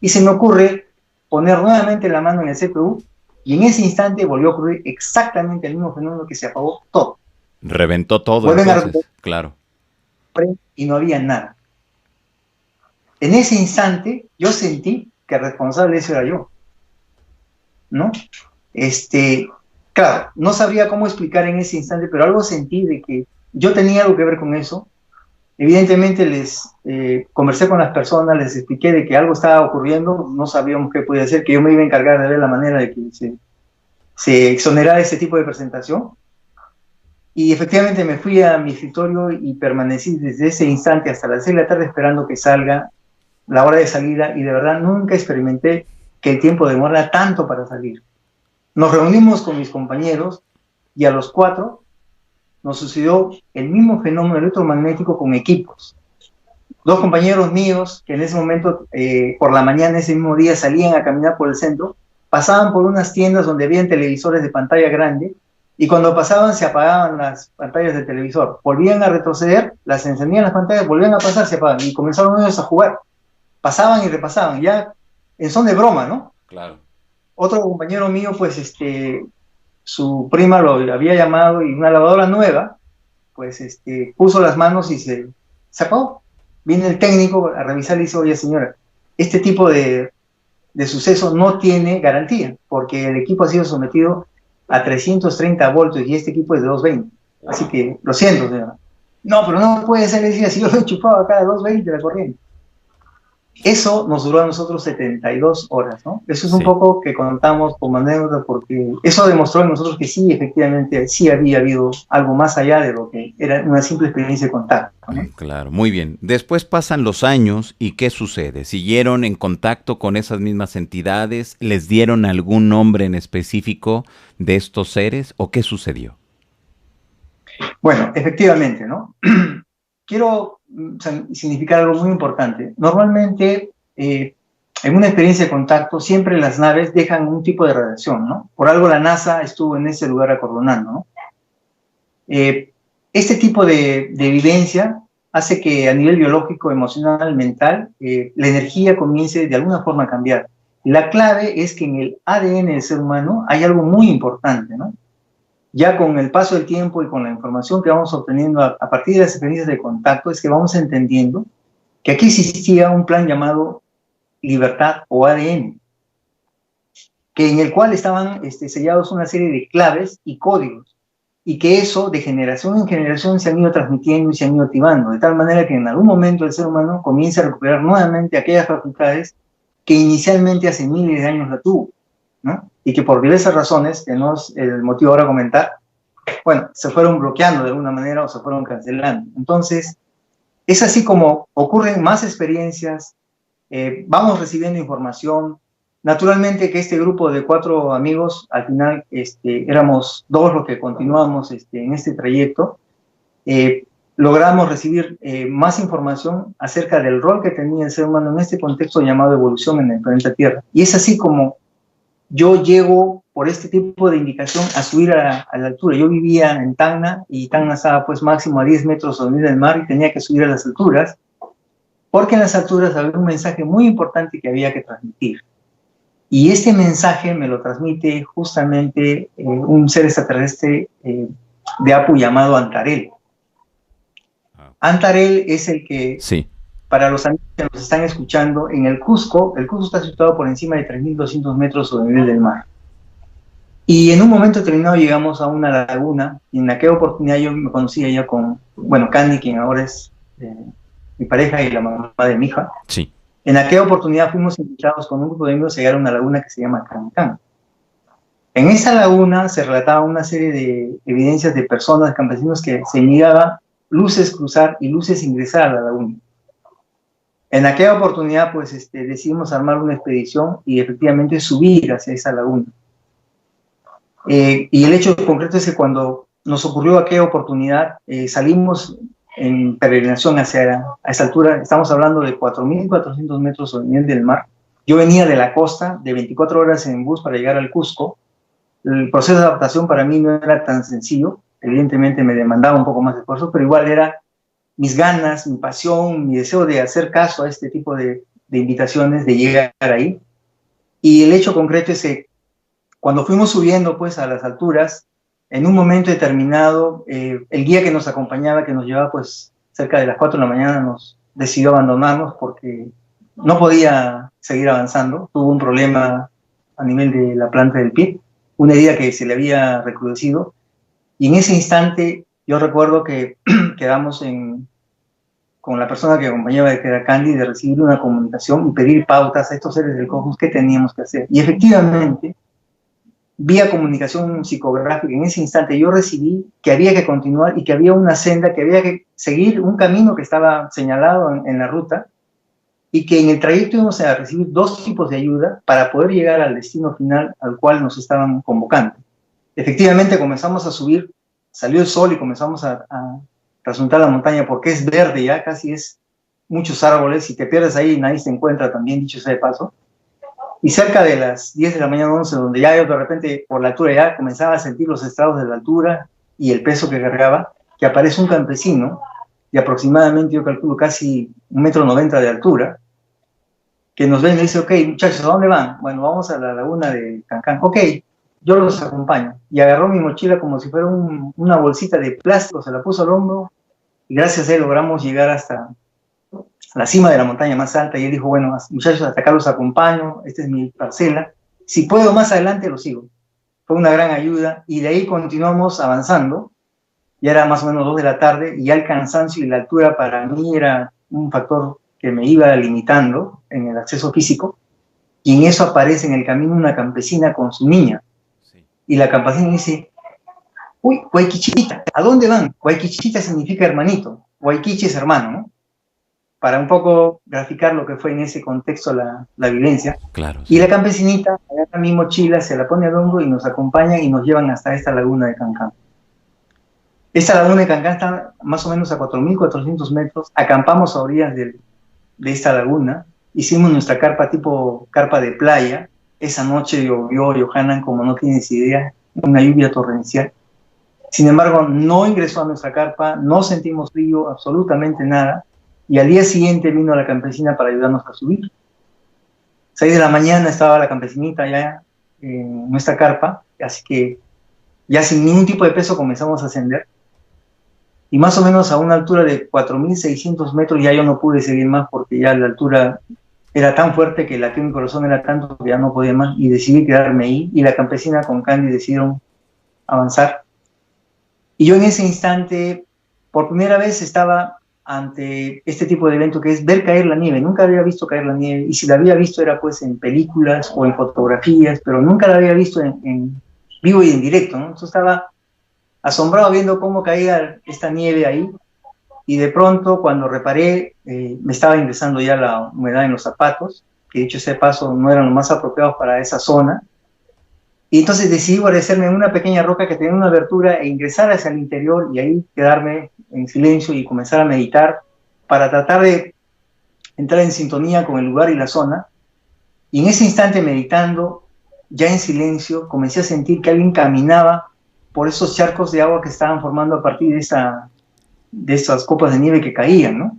y se me ocurre poner nuevamente la mano en el CPU, y en ese instante volvió a ocurrir exactamente el mismo fenómeno, que se apagó todo. Reventó todo. Vuelven entonces, claro. Y no había nada. En ese instante yo sentí que el responsable de eso era yo, ¿no? Claro, no sabría cómo explicar en ese instante, pero algo sentí de que yo tenía algo que ver con eso. Evidentemente conversé con las personas, les expliqué de que algo estaba ocurriendo, no sabíamos qué podía hacer, que yo me iba a encargar de ver la manera de que se exonerara ese tipo de presentación. Y efectivamente me fui a mi escritorio y permanecí desde ese instante hasta las 6 de la tarde esperando que salga la hora de salida, y de verdad nunca experimenté que el tiempo demora tanto para salir. Nos reunimos con mis compañeros y a los 4 nos sucedió el mismo fenómeno electromagnético con equipos. 2 compañeros míos que en ese momento, por la mañana, ese mismo día, salían a caminar por el centro, pasaban por unas tiendas donde habían televisores de pantalla grande, y cuando pasaban se apagaban las pantallas del televisor. Volvían a retroceder, las encendían las pantallas, volvían a pasar, se apagaban, y comenzaron ellos a jugar. Pasaban y repasaban, ya en son de broma, ¿no? Claro. Otro compañero mío, pues, su prima lo había llamado, y una lavadora nueva, pues, puso las manos y se apagó. Viene el técnico a revisar y dice, oye señora, este tipo de suceso no tiene garantía, porque el equipo ha sido sometido a 330 voltios y este equipo es de 220. Así que, lo siento, señora. No, pero no puede ser, decía, si yo lo he chupado acá de 220 la corriente. Eso nos duró a nosotros 72 horas, ¿no? Eso es un poco que contamos como anécdota, porque eso demostró en nosotros que sí, efectivamente, sí había habido algo más allá de lo que era una simple experiencia de contacto, ¿no? Claro, muy bien. Después pasan los años y ¿qué sucede? ¿Siguieron en contacto con esas mismas entidades? ¿Les dieron algún nombre en específico de estos seres o qué sucedió? Bueno, efectivamente, ¿no? Quiero significar algo muy importante. Normalmente, en una experiencia de contacto, siempre las naves dejan un tipo de radiación, ¿no? Por algo la NASA estuvo en ese lugar acordonando, ¿no? Este tipo de evidencia hace que a nivel biológico, emocional, mental, la energía comience de alguna forma a cambiar. La clave es que en el ADN del ser humano hay algo muy importante, ¿no? Ya con el paso del tiempo y con la información que vamos obteniendo a partir de las experiencias de contacto, es que vamos entendiendo que aquí existía un plan llamado libertad o ADN, que en el cual estaban sellados una serie de claves y códigos y que eso de generación en generación se han ido transmitiendo y se han ido activando, de tal manera que en algún momento el ser humano comienza a recuperar nuevamente aquellas facultades que inicialmente hace miles de años la tuvo, ¿no? Y que por diversas razones, que no es el motivo ahora a comentar, bueno, se fueron bloqueando de alguna manera o se fueron cancelando. Entonces, es así como ocurren más experiencias, vamos recibiendo información. Naturalmente que este grupo de 4 amigos, al final éramos 2 los que continuamos en este trayecto, logramos recibir más información acerca del rol que tenía el ser humano en este contexto llamado evolución en el planeta Tierra. Y es así como yo llego por este tipo de indicación a subir a la altura. Yo vivía en Tacna y Tacna estaba pues máximo a 10 metros sobre el nivel del mar y tenía que subir a las alturas, porque en las alturas había un mensaje muy importante que había que transmitir. Y este mensaje me lo transmite justamente un ser extraterrestre de Apu llamado Antarel. Antarel es el que, sí, para los amigos que nos están escuchando, en el Cusco está situado por encima de 3.200 metros sobre el nivel del mar. Y en un momento determinado llegamos a una laguna, y en aquella oportunidad yo me conocía ya con, bueno, Candy, quien ahora es mi pareja y la mamá de mi hija. Sí. En aquella oportunidad fuimos invitados con un grupo de amigos a llegar a una laguna que se llama Cancán. En esa laguna se relataba una serie de evidencias de personas, campesinos, que se miraba luces cruzar y luces ingresar a la laguna. En aquella oportunidad, pues, decidimos armar una expedición y efectivamente subir hacia esa laguna. Y el hecho concreto es que cuando nos ocurrió aquella oportunidad, salimos en peregrinación a esa altura. Estamos hablando de 4.400 metros sobre el nivel del mar. Yo venía de la costa, de 24 horas en bus para llegar al Cusco. El proceso de adaptación para mí no era tan sencillo. Evidentemente me demandaba un poco más de esfuerzo, pero igual era mis ganas, mi pasión, mi deseo de hacer caso a este tipo de invitaciones, de llegar ahí. Y el hecho concreto es que cuando fuimos subiendo pues a las alturas, en un momento determinado, el guía que nos acompañaba, que nos llevaba pues cerca de las 4 de la mañana, nos decidió abandonarnos porque no podía seguir avanzando. Tuvo un problema a nivel de la planta del pie, una herida que se le había recrudecido. Y en ese instante yo recuerdo que quedamos con la persona que acompañaba, que era Candy, de recibir una comunicación y pedir pautas a estos seres del cosmos qué teníamos que hacer. Y efectivamente, vía comunicación psicográfica, en ese instante yo recibí que había que continuar y que había una senda, que había que seguir un camino que estaba señalado en la ruta, y que en el trayecto íbamos a recibir 2 tipos de ayuda para poder llegar al destino final al cual nos estaban convocando. Efectivamente comenzamos a subir, salió el sol y comenzamos a trasuntar la montaña porque es verde ya, casi es muchos árboles, si te pierdes ahí nadie se encuentra, también dicho sea de paso. Y cerca de las 10 de la mañana, 11, donde ya yo de repente por la altura ya comenzaba a sentir los estragos de la altura y el peso que cargaba, que aparece un campesino de aproximadamente, yo calculo, casi 1,90 m de altura, que nos ve y me dice: ok, muchachos, ¿a dónde van? Bueno, vamos a la laguna de Cancán. Ok, yo los acompaño. Y agarró mi mochila como si fuera una bolsita de plástico, se la puso al hombro, y gracias a él logramos llegar hasta la cima de la montaña más alta. Y él dijo: bueno, muchachos, hasta acá los acompaño, esta es mi parcela, si puedo más adelante lo sigo. Fue una gran ayuda, y de ahí continuamos avanzando. Ya era más o menos 2 de la tarde, y ya el cansancio y la altura para mí era un factor que me iba limitando en el acceso físico, y en eso aparece en el camino una campesina con su niña. Sí. Y la campesina dice: uy, Guayquichita, ¿a dónde van? Guayquichita significa hermanito, Guayquichi es hermano, ¿no? Para un poco graficar lo que fue en ese contexto la vivencia. Claro, sí. Y la campesinita agarra mi mochila, se la pone al hombro y nos acompaña y nos llevan hasta esta laguna de Cancán. Esta laguna de Cancán está más o menos a 4.400 metros. Acampamos a orillas de esta laguna. Hicimos nuestra carpa tipo carpa de playa. Esa noche llovió, Johanan, como no tienes idea, una lluvia torrencial. Sin embargo, no ingresó a nuestra carpa, no sentimos frío, absolutamente nada. Y al día siguiente vino la campesina para ayudarnos a subir. 6 de la mañana estaba la campesinita ya en nuestra carpa, así que ya sin ningún tipo de peso comenzamos a ascender. Y más o menos a una altura de 4.600 metros ya yo no pude seguir más, porque ya la altura era tan fuerte que el latido de mi corazón era tanto que ya no podía más, y decidí quedarme ahí. Y la campesina con Candy decidieron avanzar. Y yo en ese instante, por primera vez, estaba ante este tipo de evento que es ver caer la nieve. Nunca había visto caer la nieve, y si la había visto era pues en películas o en fotografías, pero nunca la había visto en vivo y en directo, ¿no? Entonces estaba asombrado viendo cómo caía esta nieve ahí, y de pronto cuando reparé, me estaba ingresando ya la humedad en los zapatos, que dicho ese paso no eran los más apropiados para esa zona, y entonces decidí guarecerme en una pequeña roca que tenía una abertura e ingresar hacia el interior y ahí quedarme en silencio y comenzar a meditar para tratar de entrar en sintonía con el lugar y la zona. Y en ese instante, meditando, ya en silencio, comencé a sentir que alguien caminaba por esos charcos de agua que estaban formando a partir de esas copas de nieve que caían, ¿no?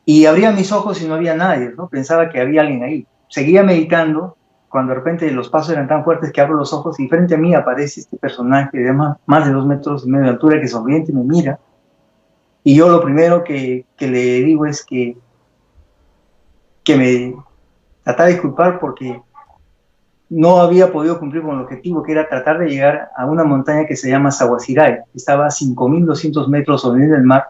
Y abría mis ojos y no había nadie, ¿no? Pensaba que había alguien ahí. Seguía meditando cuando de repente los pasos eran tan fuertes que abro los ojos y frente a mí aparece este personaje de más de 2,5 metros de altura, que sonriente me mira. Y yo lo primero que le digo es que me trataba de disculpar porque no había podido cumplir con el objetivo, que era tratar de llegar a una montaña que se llama Sahuasiray, que estaba a 5.200 metros sobre el nivel del mar,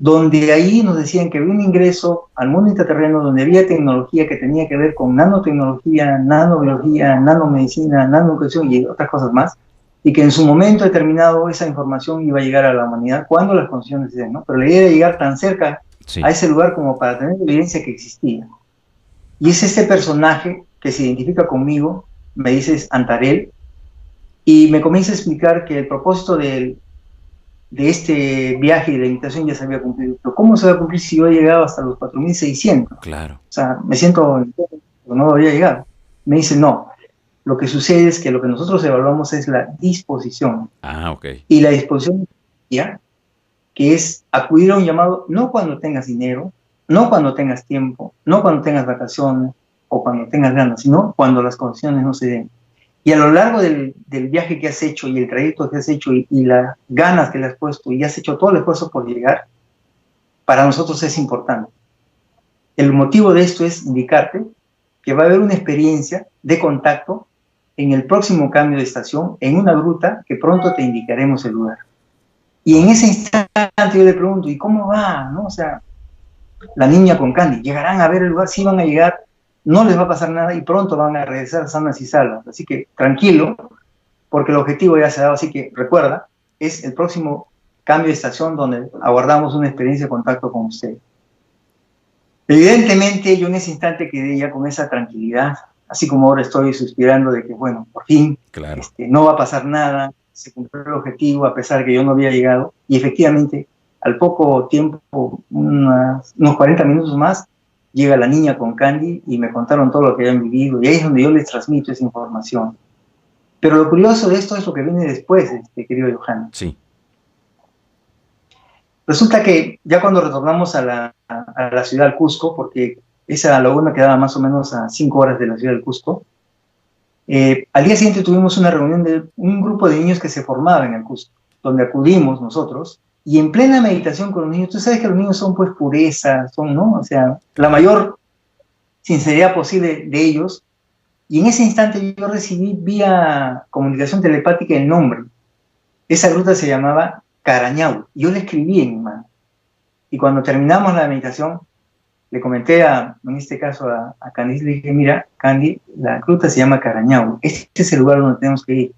donde ahí nos decían que había un ingreso al mundo intraterreno donde había tecnología que tenía que ver con nanotecnología, nanobiología, nanomedicina, nanoeducación y otras cosas más, y que en su momento determinado esa información iba a llegar a la humanidad cuando las condiciones se den, ¿no? Pero la idea era llegar tan cerca a ese lugar como para tener evidencia que existía. Y es este personaje que se identifica conmigo, me dice Antarel, y me comienza a explicar que el propósito de este viaje y de la invitación ya se había cumplido. Pero ¿cómo se va a cumplir si yo he llegado hasta los 4.600? Claro. O sea, me siento que no había llegado. Me dice, no, lo que sucede es que lo que nosotros evaluamos es la disposición. Ah, ok. Y la disposición, ¿ya?, que es acudir a un llamado no cuando tengas dinero, no cuando tengas tiempo, no cuando tengas vacaciones o cuando tengas ganas, sino cuando las condiciones no se den. Y a lo largo del viaje que has hecho y el trayecto que has hecho y las ganas que le has puesto y has hecho todo el esfuerzo por llegar, para nosotros es importante. El motivo de esto es indicarte que va a haber una experiencia de contacto en el próximo cambio de estación, en una gruta que pronto te indicaremos el lugar. Y en ese instante yo le pregunto, ¿y cómo va? ¿No? O sea, la niña con Candy, ¿llegarán a ver el lugar? Sí van a llegar, no les va a pasar nada y pronto van a regresar sanas y salvas. Así que tranquilo, porque el objetivo ya se ha dado. Así que recuerda, es el próximo cambio de estación donde aguardamos una experiencia de contacto con usted. Evidentemente yo en ese instante quedé ya con esa tranquilidad, así como ahora estoy suspirando de que, bueno, por fin, claro, no va a pasar nada, se cumplió el objetivo a pesar de que yo no había llegado. Y efectivamente, al poco tiempo, unos 40 minutos más, llega la niña con Candy y me contaron todo lo que habían vivido, y ahí es donde yo les transmito esa información. Pero lo curioso de esto es lo que viene después, querido Johanna. Sí. Resulta que ya cuando retornamos a la ciudad del Cusco, porque esa laguna quedaba más o menos a 5 horas de la ciudad del Cusco, al día siguiente tuvimos una reunión de un grupo de niños que se formaba en el Cusco, donde acudimos nosotros, y en plena meditación con los niños. Tú sabes que los niños son pues pureza, son, ¿no? O sea, la mayor sinceridad posible de ellos. Y en ese instante yo recibí vía comunicación telepática el nombre. Esa gruta se llamaba Carañau. Yo le escribí en mi mano. Y cuando terminamos la meditación, le comenté en este caso a Candy, le dije, mira, Candy, la gruta se llama Carañau. Este es el lugar donde tenemos que ir.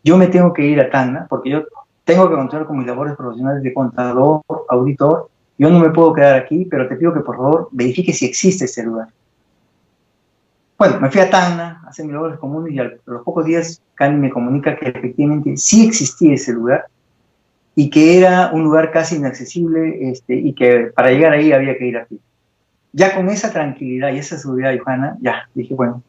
Yo me tengo que ir a Tacna porque yo tengo que continuar con mis labores profesionales de contador, auditor. Yo no me puedo quedar aquí, pero te pido que por favor verifique si existe ese lugar. Bueno, me fui a Tacna a hacer mis labores comunes y a los pocos días Candy me comunica que efectivamente sí existía ese lugar y que era un lugar casi inaccesible y que para llegar ahí había que ir a pie. Ya con esa tranquilidad y esa seguridad, Johanna, ya dije, bueno,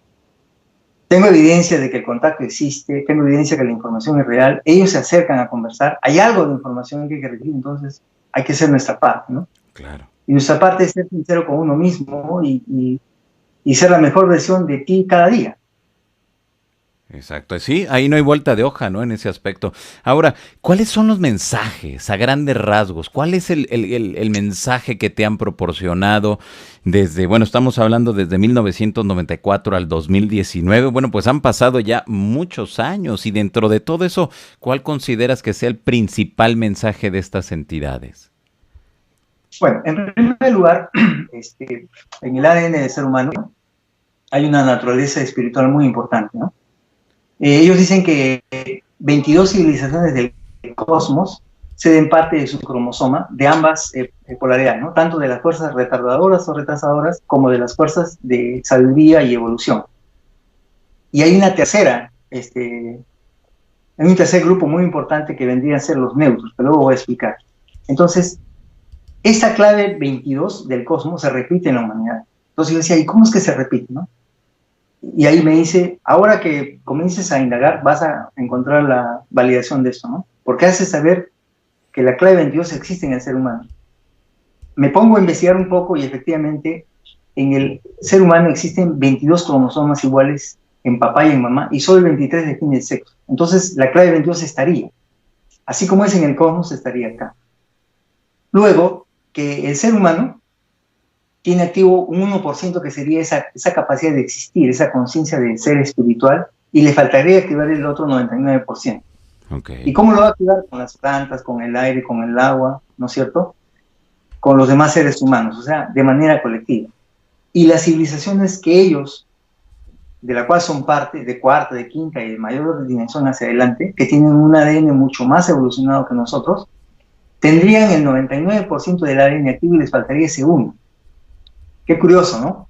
tengo evidencia de que el contacto existe, tengo evidencia de que la información es real, ellos se acercan a conversar, hay algo de información que hay que recibir, entonces hay que hacer nuestra parte, ¿no? Claro. Y nuestra parte es ser sincero con uno mismo y ser la mejor versión de ti cada día. Exacto, sí, ahí no hay vuelta de hoja, ¿no? En ese aspecto. Ahora, ¿cuáles son los mensajes a grandes rasgos? ¿Cuál es el mensaje que te han proporcionado desde, bueno, estamos hablando desde 1994 al 2019? Bueno, pues han pasado ya muchos años y dentro de todo eso, ¿cuál consideras que sea el principal mensaje de estas entidades? Bueno, en primer lugar, en el ADN del ser humano hay una naturaleza espiritual muy importante, ¿no? Ellos dicen que 22 civilizaciones del cosmos ceden parte de su cromosoma de ambas polaridades, ¿no? Tanto de las fuerzas retardadoras o retrasadoras como de las fuerzas de sabiduría y evolución. Y hay una tercera, hay un tercer grupo muy importante que vendrían a ser los neutros, que luego voy a explicar. Entonces, esta clave 22 del cosmos se repite en la humanidad. Entonces yo decía, ¿y cómo es que se repite, no? Y ahí me dice, ahora que comiences a indagar, vas a encontrar la validación de esto, ¿no? Porque hace saber que la clave 22 existe en el ser humano. Me pongo a investigar un poco y efectivamente en el ser humano existen 22 cromosomas iguales en papá y en mamá, y solo el 23 define el sexo. Entonces la clave 22 estaría, así como es en el cosmos, estaría acá. Luego, que el ser humano tiene activo un 1% que sería esa capacidad de existir, esa conciencia de ser espiritual, y le faltaría activar el otro 99%. Okay. ¿Y cómo lo va a activar? Con las plantas, con el aire, con el agua, ¿no es cierto? Con los demás seres humanos, o sea, de manera colectiva. Y las civilizaciones que ellos, de la cual son parte, de cuarta, de quinta y de mayor dimensión hacia adelante, que tienen un ADN mucho más evolucionado que nosotros, tendrían el 99% del ADN activo y les faltaría ese 1%. Qué curioso, ¿no?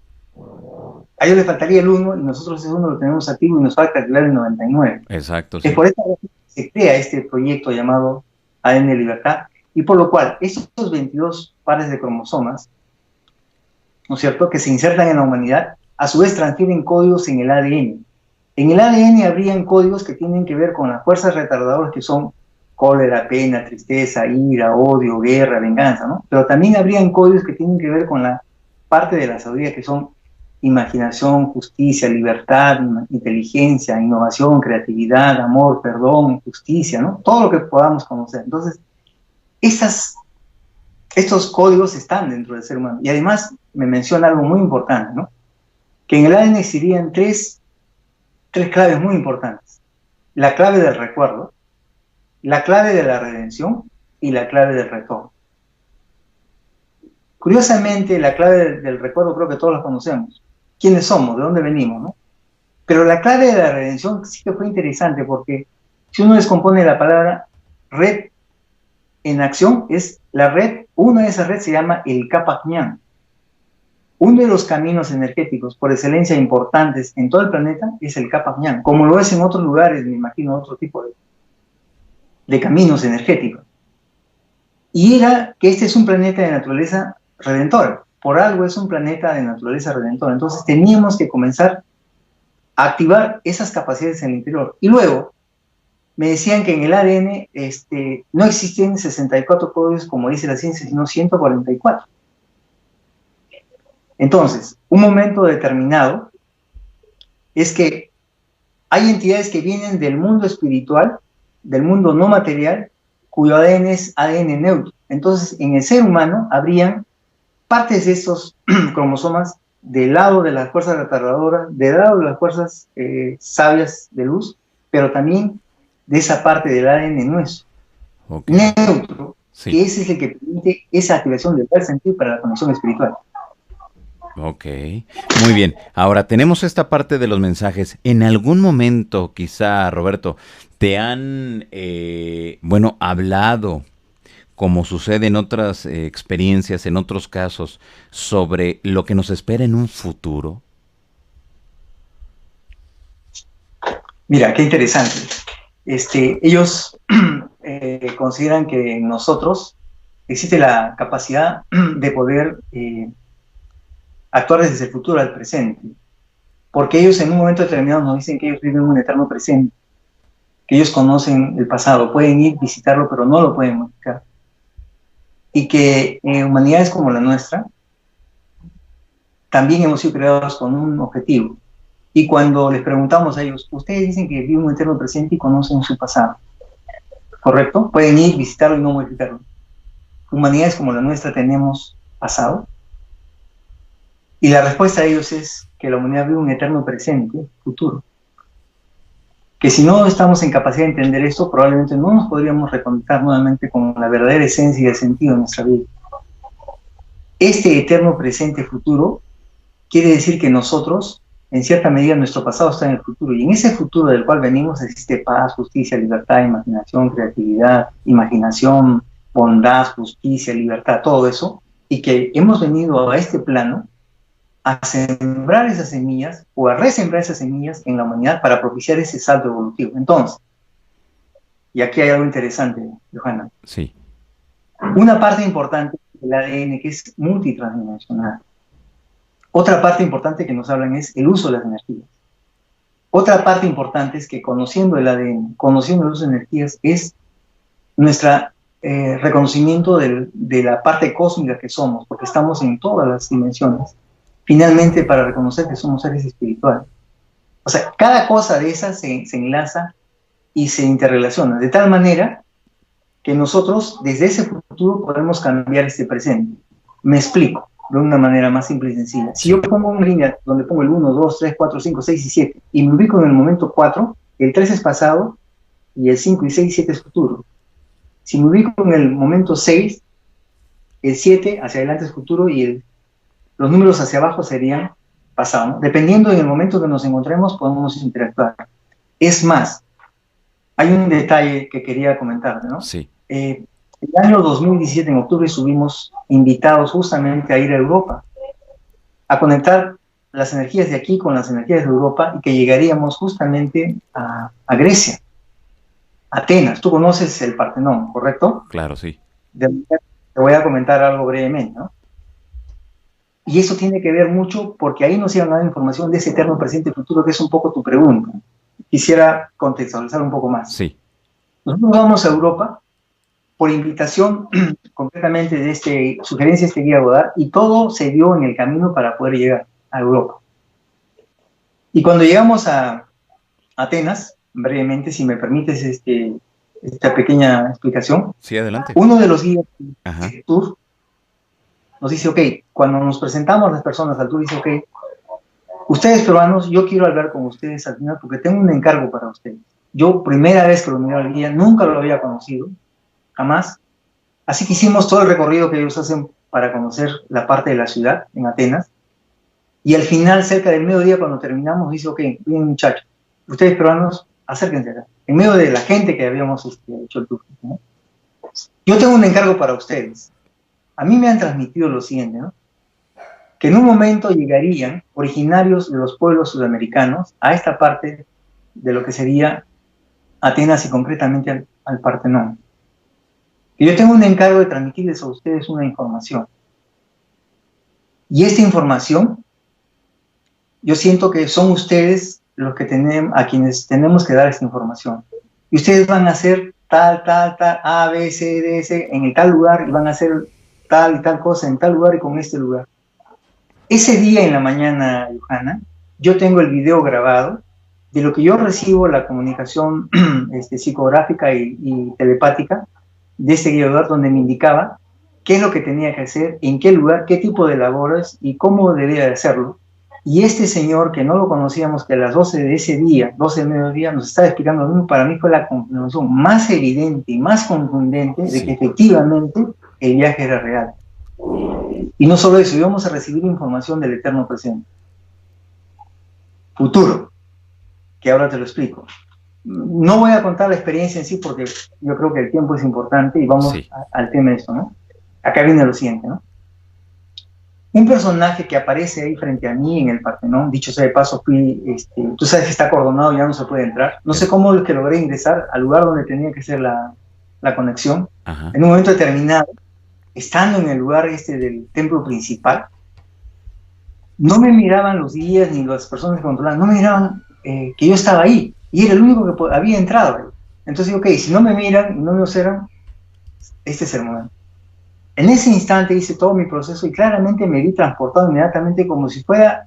A ellos les faltaría el 1 y nosotros ese 1 lo tenemos activo y nos falta activar el 99. Exacto, Sí. Es por eso que se crea este proyecto llamado ADN Libertad, y por lo cual estos 22 pares de cromosomas, ¿no es cierto?, que se insertan en la humanidad, a su vez transfieren códigos en el ADN. En el ADN habrían códigos que tienen que ver con las fuerzas retardadoras que son cólera, pena, tristeza, ira, odio, guerra, venganza, ¿no? Pero también habrían códigos que tienen que ver con la parte de la sabiduría que son imaginación, justicia, libertad, inteligencia, innovación, creatividad, amor, perdón, justicia, ¿no? Todo lo que podamos conocer. Entonces, estos códigos están dentro del ser humano. Y además me menciona algo muy importante, ¿no? Que en el ADN existirían tres claves muy importantes. La clave del recuerdo, la clave de la redención y la clave del retorno. Curiosamente, la clave del recuerdo creo que todos la conocemos. ¿Quiénes somos? ¿De dónde venimos? ¿No? Pero la clave de la redención sí que fue interesante porque si uno descompone la palabra red en acción, es la red, una de esas redes se llama el Kapakñán. Uno de los caminos energéticos por excelencia importantes en todo el planeta es el Kapakñán, como lo es en otros lugares, me imagino, otro tipo de caminos energéticos. Y era que este es un planeta de naturaleza redentora, por algo es un planeta de naturaleza redentora, entonces teníamos que comenzar a activar esas capacidades en el interior. Y luego me decían que en el ADN no existen 64 códigos como dice la ciencia, sino 144. Entonces, un momento determinado es que hay entidades que vienen del mundo espiritual, del mundo no material, cuyo ADN es ADN neutro. Entonces, en el ser humano habrían partes de estos cromosomas del lado de las fuerzas retardadoras, del lado de las fuerzas sabias de luz, pero también de esa parte del ADN nuestro, neutro, sí, que ese es el que permite esa activación del tercer sentido para la conexión espiritual. Ok, muy bien. Ahora tenemos esta parte de los mensajes. En algún momento, quizá, Roberto, te han, hablado, como sucede en otras experiencias, en otros casos, sobre lo que nos espera en un futuro. Mira, qué interesante. Ellos consideran que en nosotros existe la capacidad de poder actuar desde el futuro al presente, porque ellos en un momento determinado nos dicen que ellos viven un eterno presente, que ellos conocen el pasado, pueden ir, visitarlo, pero no lo pueden modificar, y que en humanidades como la nuestra también hemos sido creados con un objetivo, Y cuando les preguntamos a ellos, ustedes dicen que viven un eterno presente y conocen su pasado, ¿correcto? Pueden ir, visitarlo y no modificarlo. Humanidades como la nuestra tenemos pasado. Y la respuesta de ellos es que la humanidad vive un eterno presente, futuro. Que si no estamos en capacidad de entender esto, probablemente no nos podríamos reconectar nuevamente con la verdadera esencia y el sentido de nuestra vida. Este eterno presente futuro quiere decir que nosotros, en cierta medida, nuestro pasado está en el futuro. Y en ese futuro del cual venimos existe paz, justicia, libertad, imaginación, creatividad, imaginación, bondad, justicia, libertad, todo eso. Y que hemos venido a este plano a sembrar esas semillas o a resembrar esas semillas en la humanidad para propiciar ese salto evolutivo. Entonces, y aquí hay algo interesante, Johanna. Sí. Una parte importante del ADN que es multitransdimensional. Otra parte importante que nos hablan es el uso de las energías. Otra parte importante es que conociendo el ADN, conociendo el uso de energías, es nuestro reconocimiento de la parte cósmica que somos, porque estamos en todas las dimensiones. Finalmente, para reconocer que somos seres espirituales. O sea, cada cosa de esas se enlaza y se interrelaciona, de tal manera que nosotros, desde ese futuro, podemos cambiar este presente. Me explico, de una manera más simple y sencilla. Si yo pongo una línea donde pongo el 1, 2, 3, 4, 5, 6 y 7, y me ubico en el momento 4, el 3 es pasado, y el 5 y 6 y 7 es futuro. Si me ubico en el momento 6, el 7 hacia adelante es futuro, y los números hacia abajo serían pasado, ¿no? Dependiendo en el momento que nos encontremos, podemos interactuar. Es más, hay un detalle que quería comentar, ¿no? Sí. El año 2017, en octubre, subimos invitados justamente a ir a Europa, a conectar las energías de aquí con las energías de Europa y que llegaríamos justamente a Grecia, Atenas. Tú conoces el Partenón, ¿correcto? Claro, sí. Te voy a comentar algo brevemente, ¿no? Y eso tiene que ver mucho porque ahí nos iban a dar información de ese eterno presente y futuro, que es un poco tu pregunta. Quisiera contextualizar un poco más. Sí. Nosotros vamos a Europa por invitación concretamente de sugerencias que guía Godard, y todo se dio en el camino para poder llegar a Europa. Y cuando llegamos a Atenas, brevemente, si me permites esta pequeña explicación. Sí, adelante. Uno de los guías del tour nos dice, ok, cuando nos presentamos las personas al tour, dice, ok, ustedes peruanos, yo quiero hablar con ustedes al final porque tengo un encargo para ustedes. Yo, primera vez que lo miré al guía, nunca lo había conocido, jamás. Así que hicimos todo el recorrido que ellos hacen para conocer la parte de la ciudad, en Atenas. Y al final, cerca del mediodía, cuando terminamos, dice, ok, bien muchachos, ustedes peruanos, acérquense acá. En medio de la gente que habíamos hecho el tour, ¿no? Yo tengo un encargo para ustedes. A mí me han transmitido lo siguiente, ¿no? Que en un momento llegarían originarios de los pueblos sudamericanos a esta parte de lo que sería Atenas y concretamente al Partenón. Y yo tengo un encargo de transmitirles a ustedes una información. Y esta información, yo siento que son ustedes los que a quienes tenemos que dar esta información. Y ustedes van a hacer tal, A, B, C, D, C, en el tal lugar, y van a hacer tal y tal cosa en tal lugar y con este lugar. Ese día en la mañana, Johanna, yo tengo el video grabado de lo que yo recibo, la comunicación psicográfica y telepática de este guiador, donde me indicaba qué es lo que tenía que hacer, en qué lugar, qué tipo de labores y cómo debía de hacerlo. Y este señor, que no lo conocíamos, que a las 12 de ese día, 12 del mediodía, nos estaba explicando lo mismo, para mí fue la confirmación más evidente y más contundente de que efectivamente el viaje era real. Y no solo eso, íbamos a recibir información del eterno presente. Futuro, que ahora te lo explico. No voy a contar la experiencia en sí porque yo creo que el tiempo es importante y vamos al tema de esto, ¿no? Acá viene lo siguiente, ¿no? Un personaje que aparece ahí frente a mí en el Partenón, dicho sea de paso, tú sabes que está acordonado y ya no se puede entrar. No sé cómo es que logré ingresar al lugar donde tenía que ser la conexión. Ajá. En un momento determinado, estando en el lugar del templo principal, no me miraban los guías ni las personas que controlaban, no me miraban que yo estaba ahí, y era el único que había entrado. Entonces, ok, si no me miran y no me observan, este es el momento. En ese instante hice todo mi proceso y claramente me vi transportado inmediatamente como si fuera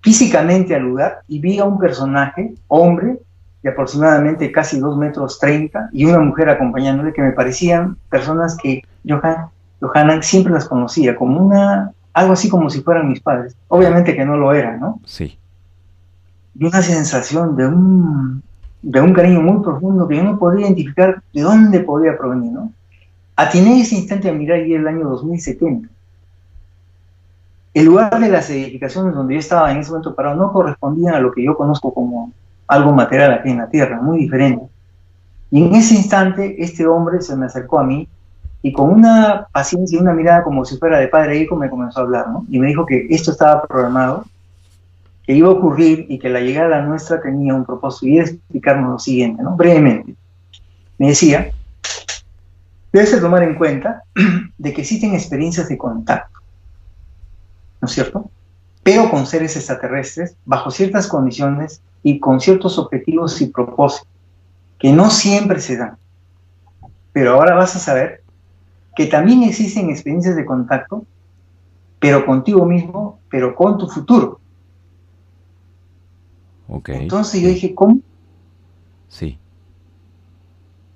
físicamente al lugar y vi a un personaje, hombre, de aproximadamente casi 2,30 m y una mujer acompañándole, que me parecían personas que Johanan siempre las conocía, como algo así como si fueran mis padres. Obviamente que no lo eran, ¿no? Sí. Y una sensación de un cariño muy profundo que yo no podía identificar de dónde podía provenir, ¿no? Atiné ese instante a mirar y el año 2070. El lugar de las edificaciones donde yo estaba en ese momento parado no correspondían a lo que yo conozco como algo material aquí en la tierra, muy diferente. Y en ese instante este hombre se me acercó a mí y con una paciencia y una mirada como si fuera de padre e hijo me comenzó a hablar, ¿no? Y me dijo que esto estaba programado, que iba a ocurrir y que la llegada nuestra tenía un propósito, y era explicarnos lo siguiente, ¿no? Brevemente. Me decía, debes de tomar en cuenta de que existen experiencias de contacto, ¿no es cierto? Pero con seres extraterrestres, bajo ciertas condiciones y con ciertos objetivos y propósitos, que no siempre se dan. Pero ahora vas a saber que también existen experiencias de contacto, pero contigo mismo, pero con tu futuro. Okay, entonces yo dije, ¿cómo? Sí.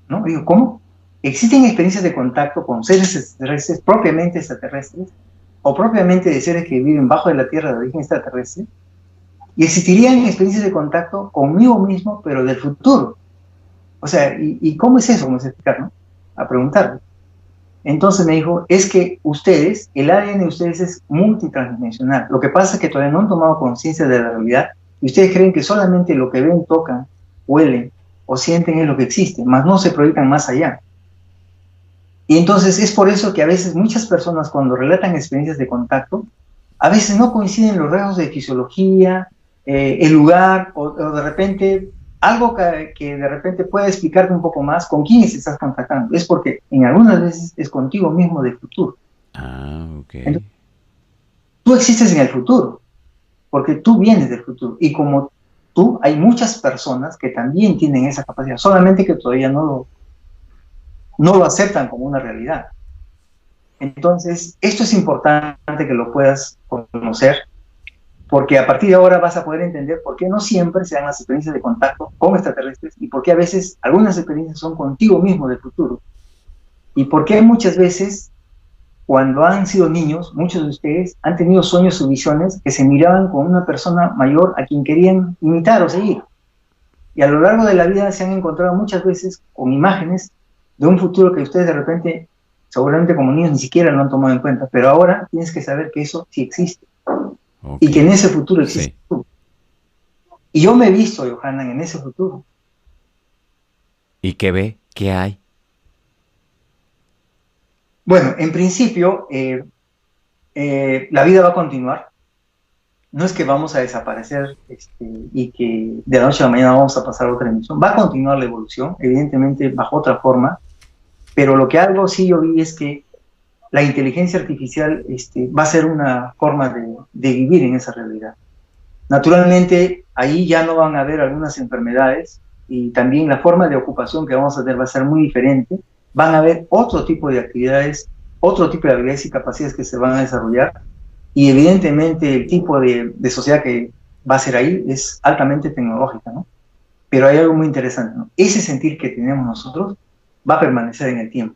¿No? Digo, ¿cómo? ¿Existen experiencias de contacto con seres extraterrestres, propiamente extraterrestres, o propiamente de seres que viven bajo de la Tierra de origen extraterrestre? Y existirían experiencias de contacto conmigo mismo, pero del futuro. O sea, ¿y cómo es eso? Vamos a explicar, ¿no? A preguntarle. Entonces me dijo, es que ustedes, el ADN de ustedes es multitransdimensional. Lo que pasa es que todavía no han tomado conciencia de la realidad y ustedes creen que solamente lo que ven, tocan, huelen o sienten es lo que existe, más no se proyectan más allá. Y entonces es por eso que a veces muchas personas cuando relatan experiencias de contacto, a veces no coinciden los rasgos de fisiología, el lugar o de repente algo que de repente puede explicarte un poco más con quiénes estás contactando. Es porque en algunas veces es contigo mismo del futuro. Ok. Entonces, tú existes en el futuro, porque tú vienes del futuro. Y como tú, hay muchas personas que también tienen esa capacidad, solamente que todavía no lo aceptan como una realidad. Entonces, esto es importante que lo puedas conocer, porque a partir de ahora vas a poder entender por qué no siempre se dan las experiencias de contacto con extraterrestres y por qué a veces algunas experiencias son contigo mismo del futuro. Y por qué muchas veces, cuando han sido niños, muchos de ustedes han tenido sueños o visiones que se miraban con una persona mayor a quien querían imitar o seguir. Y a lo largo de la vida se han encontrado muchas veces con imágenes de un futuro que ustedes de repente, seguramente como niños, ni siquiera lo han tomado en cuenta. Pero ahora tienes que saber que eso sí existe. Y que en ese futuro existe tú. Y yo me he visto, Johanan, en ese futuro. ¿Y qué ve? ¿Qué hay? Bueno, en principio, la vida va a continuar. No es que vamos a desaparecer y que de la noche a la mañana vamos a pasar a otra emisión. Va a continuar la evolución, evidentemente bajo otra forma, pero lo que algo sí yo vi es que la inteligencia artificial va a ser una forma de vivir en esa realidad. Naturalmente, ahí ya no van a haber algunas enfermedades y también la forma de ocupación que vamos a tener va a ser muy diferente. Van a haber otro tipo de actividades, otro tipo de habilidades y capacidades que se van a desarrollar y evidentemente el tipo de sociedad que va a ser ahí es altamente tecnológica, ¿no? Pero hay algo muy interesante, ¿no? Ese sentir que tenemos nosotros va a permanecer en el tiempo,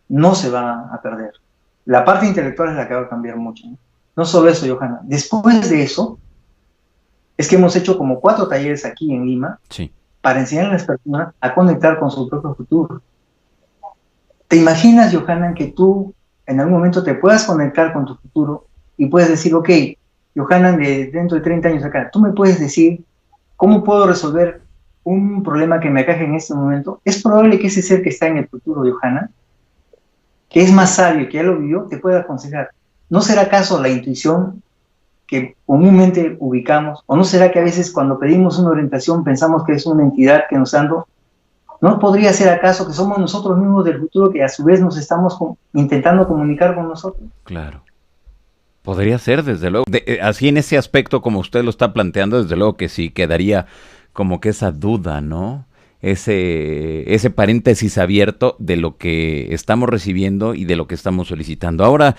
no se va a perder. La parte intelectual es la que va a cambiar mucho, ¿no? No solo eso, Johanna. Después de eso, es que hemos hecho como 4 talleres aquí en Lima para enseñar a las personas a conectar con su propio futuro. ¿Te imaginas, Johanna, que tú en algún momento te puedas conectar con tu futuro y puedes decir, ok, Johanna, dentro de 30 años acá, tú me puedes decir cómo puedo resolver un problema que me aqueje en este momento? Es probable que ese ser que está en el futuro, Johanna, que es más sabio, que ya lo vivió, te pueda aconsejar. ¿No será acaso la intuición que comúnmente ubicamos? ¿O no será que a veces cuando pedimos una orientación pensamos que es una entidad que nos anda? ¿No podría ser acaso que somos nosotros mismos del futuro que a su vez nos estamos intentando comunicar con nosotros? Claro. Podría ser, desde luego. Así en ese aspecto como usted lo está planteando, desde luego que sí, quedaría como que esa duda, ¿no? ese paréntesis abierto de lo que estamos recibiendo y de lo que estamos solicitando. Ahora,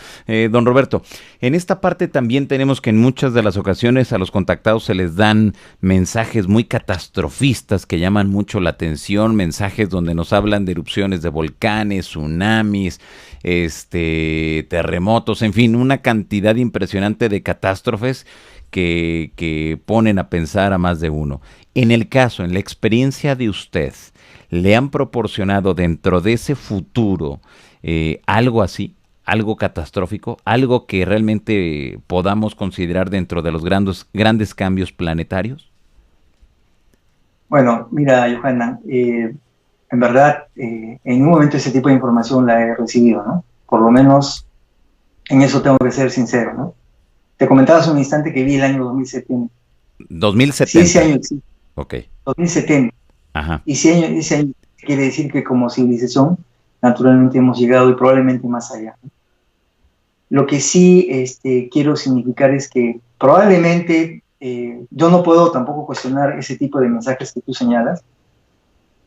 don Roberto, en esta parte también tenemos que en muchas de las ocasiones a los contactados se les dan mensajes muy catastrofistas que llaman mucho la atención, mensajes donde nos hablan de erupciones de volcanes, tsunamis, terremotos, en fin, una cantidad impresionante de catástrofes que ponen a pensar a más de uno. En el caso, en la experiencia de usted, ¿le han proporcionado dentro de ese futuro algo así, algo catastrófico, algo que realmente podamos considerar dentro de los grandes cambios planetarios? Bueno, mira, Johanna, en verdad, en un momento ese tipo de información la he recibido, ¿no? Por lo menos en eso tengo que ser sincero, ¿no? Te comentaba hace un instante que vi el año 2070. 2070. Sí, ese año existe. Ok. 2070. Ajá. Y ese año quiere decir que como civilización, naturalmente hemos llegado y probablemente más allá, ¿no? Lo que sí quiero significar es que probablemente yo no puedo tampoco cuestionar ese tipo de mensajes que tú señalas,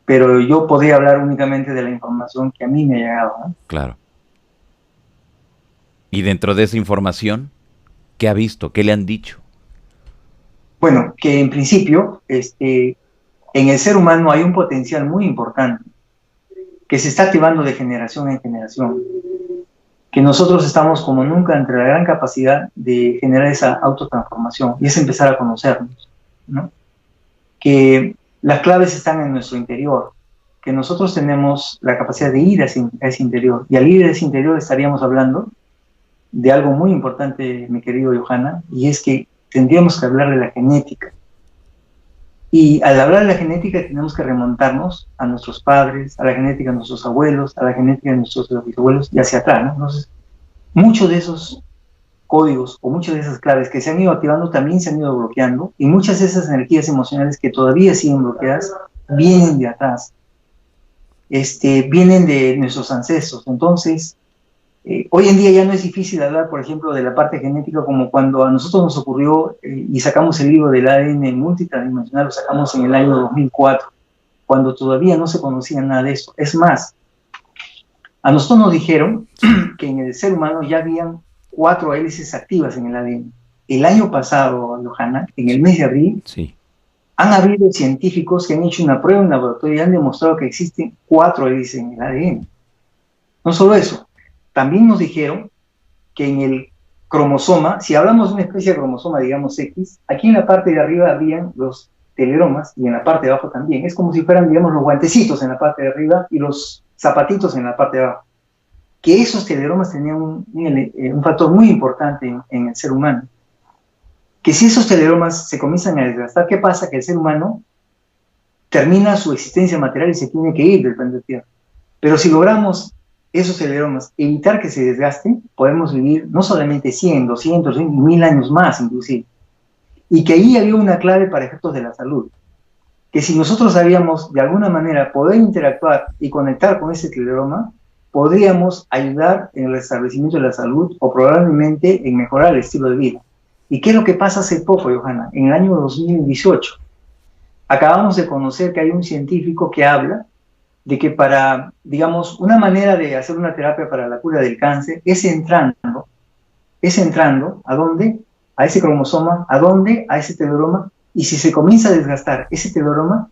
pero yo podría hablar únicamente de la información que a mí me ha llegado, ¿no? Claro. Y dentro de esa información, ¿qué ha visto? ¿Qué le han dicho? Bueno, que en principio en el ser humano hay un potencial muy importante que se está activando de generación en generación, que nosotros estamos como nunca entre la gran capacidad de generar esa autotransformación y es empezar a conocernos, ¿no? Que las claves están en nuestro interior, que nosotros tenemos la capacidad de ir a ese interior, y al ir a ese interior estaríamos hablando de algo muy importante, mi querido Johanna, y es que tendríamos que hablar de la genética. Y al hablar de la genética tenemos que remontarnos a nuestros padres, a la genética de nuestros abuelos, a la genética de nuestros bisabuelos y hacia atrás, ¿no? Entonces, muchos de esos códigos o muchas de esas claves que se han ido activando también se han ido bloqueando y muchas de esas energías emocionales que todavía siguen bloqueadas vienen de atrás, vienen de nuestros ancestros. Entonces, hoy en día ya no es difícil hablar, por ejemplo, de la parte genética como cuando a nosotros nos ocurrió y sacamos el libro del ADN multidimensional, lo sacamos en el año 2004, cuando todavía no se conocía nada de eso. Es más, a nosotros nos dijeron que en el ser humano ya habían 4 hélices activas en el ADN. El año pasado, Johanna, en el mes de abril, sí, han habido científicos que han hecho una prueba en laboratorio y han demostrado que existen 4 hélices en el ADN. No solo eso, también nos dijeron que en el cromosoma, si hablamos de una especie de cromosoma, digamos X, aquí en la parte de arriba habían los teleromas y en la parte de abajo también. Es como si fueran, digamos, los guantecitos en la parte de arriba y los zapatitos en la parte de abajo. Que esos teleromas tenían un factor muy importante en el ser humano. Que si esos teleromas se comienzan a desgastar, ¿qué pasa? Que el ser humano termina su existencia material y se tiene que ir del planeta Tierra. Pero si logramos esos teleromas evitar que se desgasten, podemos vivir no solamente 100, 200, 1000 años más inclusive. Y que ahí había una clave para efectos de la salud. Que si nosotros sabíamos de alguna manera poder interactuar y conectar con ese teleroma, podríamos ayudar en el restablecimiento de la salud o probablemente en mejorar el estilo de vida. ¿Y qué es lo que pasa hace poco, Johanna? En el año 2018, acabamos de conocer que hay un científico que habla de que para, digamos, una manera de hacer una terapia para la cura del cáncer es entrando ¿a dónde? A ese cromosoma, ¿a dónde? A ese teleroma, y si se comienza a desgastar ese teleroma,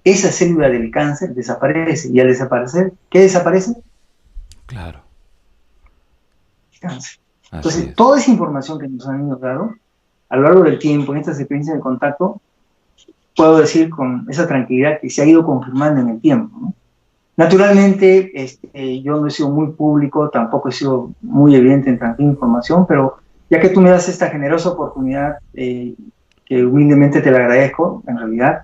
esa célula del cáncer desaparece, y al desaparecer, ¿qué desaparece? Claro. El cáncer. Entonces, toda esa información que nos han ido dando a lo largo del tiempo, en estas experiencias de contacto, puedo decir con esa tranquilidad que se ha ido confirmando en el tiempo, ¿no? Naturalmente, yo no he sido muy público, tampoco he sido muy evidente en tanta información, pero ya que tú me das esta generosa oportunidad, que humildemente te la agradezco, en realidad,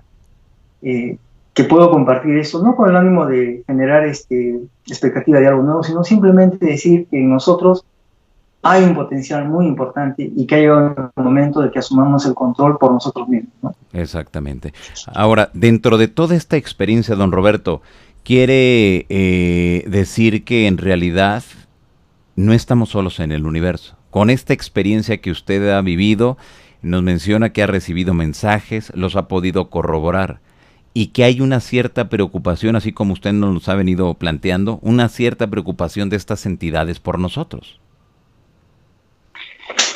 que puedo compartir esto, no con el ánimo de generar expectativa de algo nuevo, sino simplemente decir que en nosotros hay un potencial muy importante y que ha llegado el momento de que asumamos el control por nosotros mismos, ¿no? Exactamente. Ahora, dentro de toda esta experiencia, don Roberto, quiere decir que en realidad no estamos solos en el universo. Con esta experiencia que usted ha vivido, nos menciona que ha recibido mensajes, los ha podido corroborar. y que hay una cierta preocupación, así como usted nos ha venido planteando, una cierta preocupación de estas entidades por nosotros.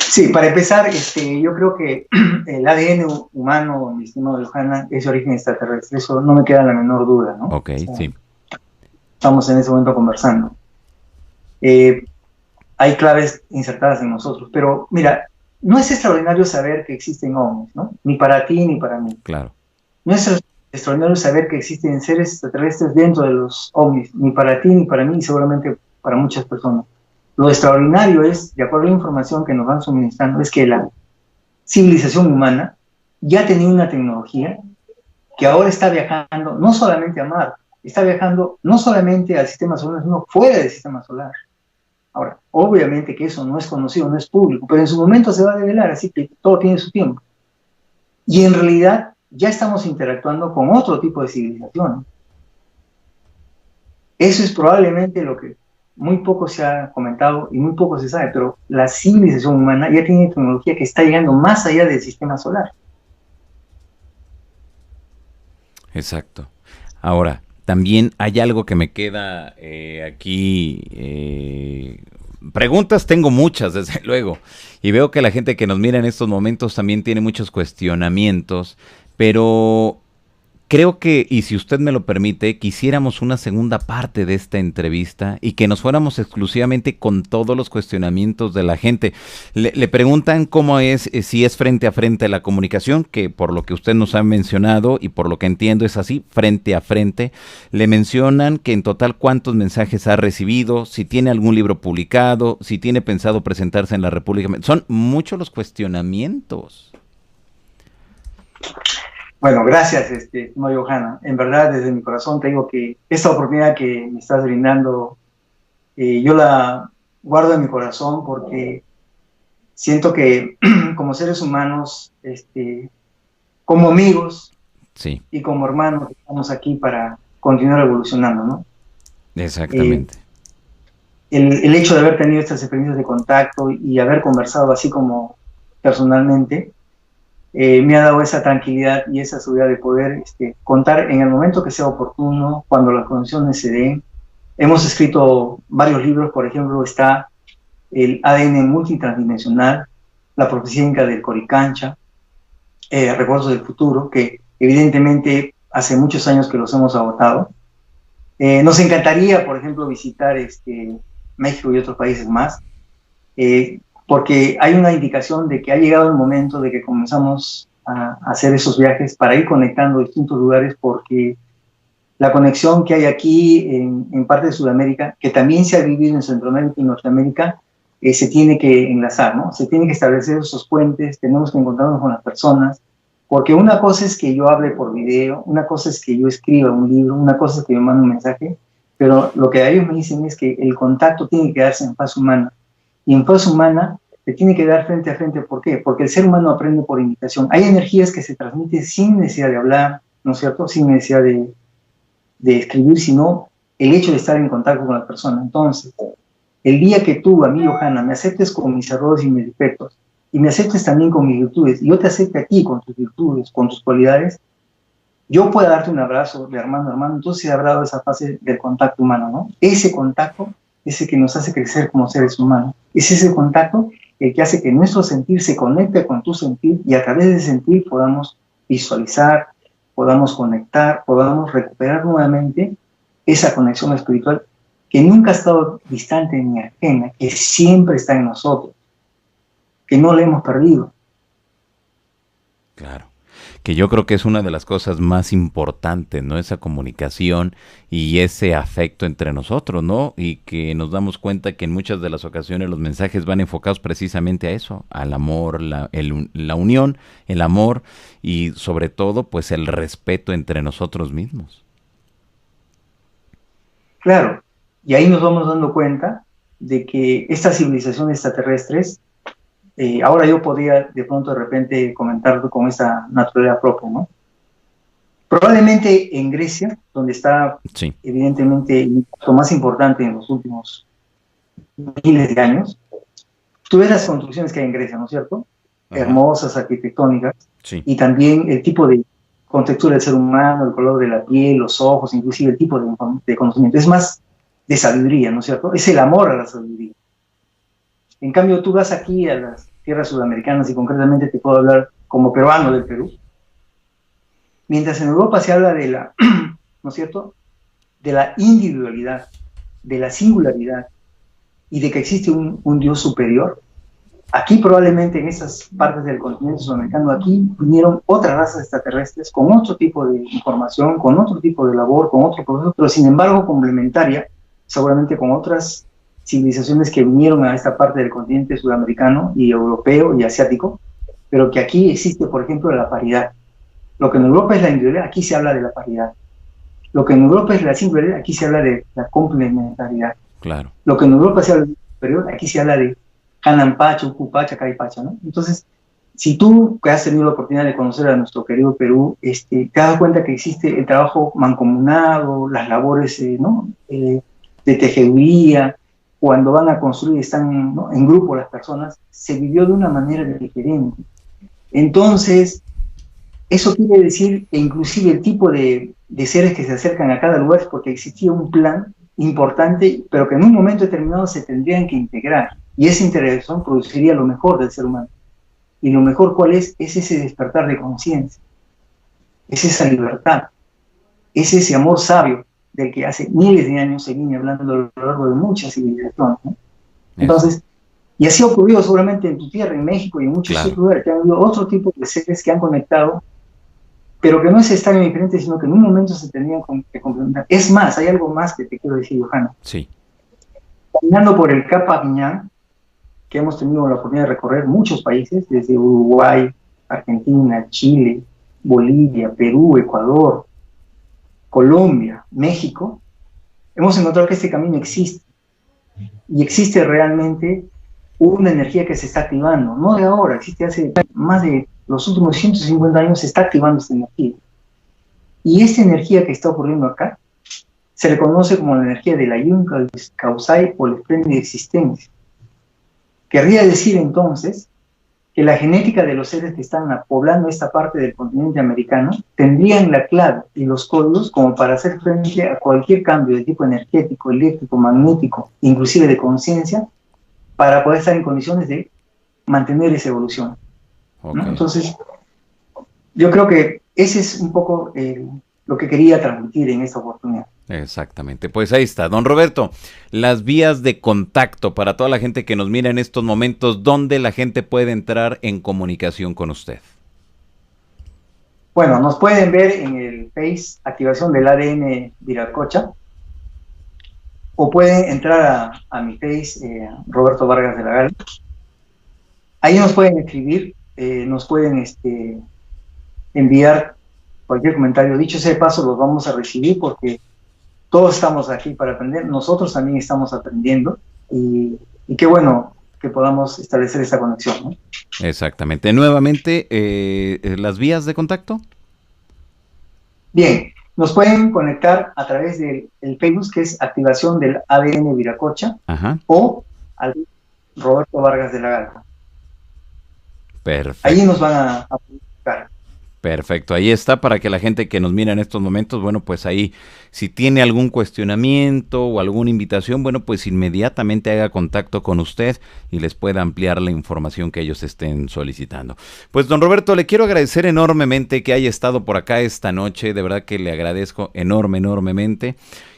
Sí, para empezar, yo creo que el ADN humano, mi estimado Johanna, es de origen extraterrestre, eso no me queda la menor duda, ¿no? Ok, O sea, sí. estamos en ese momento conversando. Hay claves insertadas en nosotros, pero mira, no es extraordinario saber que existen ovnis, ¿no? Ni para ti ni para mí. Claro. No es extraordinario saber que existen seres extraterrestres dentro de los ovnis, ni para ti ni para mí, y seguramente para muchas personas. Lo extraordinario es, de acuerdo a la información que nos van suministrando, es que la civilización humana ya tenía una tecnología que ahora está viajando no solamente a Marte, está viajando no solamente al sistema solar, sino fuera del sistema solar. Ahora, obviamente que eso no es conocido, no es público, pero en su momento se va a develar, así que todo tiene su tiempo. Y en realidad ya estamos interactuando con otro tipo de civilización. Eso es probablemente lo que muy poco se ha comentado y muy poco se sabe, pero la civilización humana ya tiene tecnología que está llegando más allá del sistema solar. Exacto. Ahora, también hay algo que me queda aquí. Preguntas tengo muchas, desde luego. Y veo que la gente que nos mira en estos momentos también tiene muchos cuestionamientos. Pero creo que, y si usted me lo permite, quisiéramos una segunda parte de esta entrevista y que nos fuéramos exclusivamente con todos los cuestionamientos de la gente. Le preguntan cómo es, si es frente a frente la comunicación, que por lo que usted nos ha mencionado y por lo que entiendo es así, frente a frente. Le mencionan que en total cuántos mensajes ha recibido, si tiene algún libro publicado, si tiene pensado presentarse en la República. Son muchos los cuestionamientos. Bueno, gracias, Johanna. En verdad, desde mi corazón te digo que esta oportunidad que me estás brindando, yo la guardo en mi corazón porque siento que como seres humanos, como amigos Sí. y como hermanos, estamos aquí para continuar evolucionando, ¿no? Exactamente. El hecho de haber tenido estas experiencias de contacto y haber conversado así como personalmente, me ha dado esa tranquilidad y esa seguridad de poder contar en el momento que sea oportuno, cuando las condiciones se den. Hemos escrito varios libros, por ejemplo, está el ADN multitransdimensional, la profecía inca del Coricancha, Recuerdos del futuro, que evidentemente hace muchos años que los hemos agotado. Nos encantaría, por ejemplo, visitar México y otros países más, porque hay una indicación de que ha llegado el momento de que comenzamos a hacer esos viajes para ir conectando distintos lugares, porque la conexión que hay aquí en parte de Sudamérica, que también se ha vivido en Centroamérica y Norteamérica, se tiene que enlazar, ¿no? Se tiene que establecer esos puentes, tenemos que encontrarnos con las personas, porque una cosa es que yo hable por video, una cosa es que yo escriba un libro, una cosa es que yo mande un mensaje, pero lo que ellos me dicen es que el contacto tiene que darse en faz humana. Y en faz humana se tiene que dar frente a frente. ¿Por qué? Porque el ser humano aprende por imitación. Hay energías que se transmiten sin necesidad de hablar, ¿no es cierto? Sin necesidad de escribir, sino el hecho de estar en contacto con la persona. Entonces, el día que tú, a mí, Johanna, me aceptes con mis errores y mis defectos, y me aceptes también con mis virtudes, y yo te acepte a ti con tus virtudes, con tus cualidades, yo puedo darte un abrazo de hermano a hermano, entonces se habrá dado esa fase del contacto humano, ¿no? Ese contacto es el que nos hace crecer como seres humanos. Es ese contacto el que hace que nuestro sentir se conecte con tu sentir y a través de sentir podamos visualizar, podamos conectar, podamos recuperar nuevamente esa conexión espiritual que nunca ha estado distante ni ajena, que siempre está en nosotros, que no la hemos perdido. Claro. Que yo creo que es una de las cosas más importantes, ¿no? Esa comunicación y ese afecto entre nosotros, ¿no? Y que nos damos cuenta que en muchas de las ocasiones los mensajes van enfocados precisamente a eso, al amor, la unión, el amor y sobre todo, pues el respeto entre nosotros mismos. Claro, y ahí nos vamos dando cuenta de que estas civilizaciones extraterrestres, ahora yo podría de pronto de repente comentarlo con esa naturaleza propia, ¿no? Probablemente en Grecia, donde está sí, evidentemente el impacto más importante en los últimos miles de años, tú ves las construcciones que hay en Grecia, ¿no es cierto? Ajá. Hermosas, arquitectónicas, Sí. y también el tipo de contextura del ser humano, el color de la piel, los ojos, inclusive el tipo de conocimiento. Es más de sabiduría, ¿no es cierto? Es el amor a la sabiduría. En cambio, tú vas aquí a las tierras sudamericanas y concretamente te puedo hablar como peruano del Perú. Mientras en Europa se habla de la, ¿no es cierto?, de la individualidad, de la singularidad y de que existe un Dios superior, aquí probablemente en esas partes del continente sudamericano, aquí vinieron otras razas extraterrestres con otro tipo de información, con otro tipo de labor, con otro proceso, pero sin embargo complementaria, seguramente con otras civilizaciones que vinieron a esta parte del continente sudamericano y europeo y asiático, pero que aquí existe, por ejemplo, la paridad. Lo que en Europa es la individualidad, aquí se habla de la paridad. Lo que en Europa es la singularidad, aquí se habla de la complementariedad. Claro. Lo que en Europa se habla de superior, aquí se habla de Hanan Pacha, Ucupacha, Caripacha, ¿no? Entonces, si tú que has tenido la oportunidad de conocer a nuestro querido Perú, te das cuenta que existe el trabajo mancomunado, las labores ¿no? De tejeduría, cuando van a construir, están, ¿no?, en grupo las personas, se vivió de una manera diferente. Entonces, eso quiere decir que inclusive el tipo de seres que se acercan a cada lugar es porque existía un plan importante, pero que en un momento determinado se tendrían que integrar. Y esa integración produciría lo mejor del ser humano. Y lo mejor, ¿cuál es? Es ese despertar de conciencia. Es esa libertad. Es ese amor sabio del que hace miles de años se viene hablando a lo largo de muchas civilizaciones, ¿no? Entonces, y así ha ocurrido seguramente en tu tierra, en México y en muchos otros lugares, que han habido otro tipo de seres que han conectado, pero que no es estar diferente, sino que en un momento se tenían que complementar. Es más, hay algo más que te quiero decir, Johanna. Sí. Caminando por el Capaviñán, que hemos tenido la oportunidad de recorrer muchos países, desde Uruguay, Argentina, Chile, Bolivia, Perú, Ecuador, Colombia, México, hemos encontrado que este camino existe. Y existe realmente una energía que se está activando, no de ahora, existe hace más de los últimos 150 años, se está activando esta energía. Y esta energía que está ocurriendo acá se le conoce como la energía de la Yun Causai o la espléndida existencia. Querría decir entonces que la genética de los seres que están poblando esta parte del continente americano tendrían la clave y los códigos como para hacer frente a cualquier cambio de tipo energético, eléctrico, magnético, inclusive de conciencia, para poder estar en condiciones de mantener esa evolución. ¿No? Entonces, yo creo que ese es un poco lo que quería transmitir en esta oportunidad. Exactamente, pues ahí está. Don Roberto, las vías de contacto para toda la gente que nos mira en estos momentos, ¿dónde la gente puede entrar en comunicación con usted? Bueno, nos pueden ver en el Face Activación del ADN Viracocha, o pueden entrar a mi Face Roberto Vargas de la Gala. Ahí nos pueden escribir, nos pueden enviar cualquier comentario. Dicho sea de paso, los vamos a recibir porque todos estamos aquí para aprender, nosotros también estamos aprendiendo y qué bueno que podamos establecer esta conexión, ¿no? Exactamente. Nuevamente, ¿las vías de contacto? Bien, nos pueden conectar a través del Facebook, que es Activación del ADN Viracocha, o al Roberto Vargas de la Gala. Perfecto. Ahí nos van a buscar. Perfecto, ahí está para que la gente que nos mira en estos momentos, bueno, pues ahí si tiene algún cuestionamiento o alguna invitación, bueno, pues inmediatamente haga contacto con usted y les pueda ampliar la información que ellos estén solicitando. Pues don Roberto, le quiero agradecer enormemente que haya estado por acá esta noche, de verdad que le agradezco enormemente.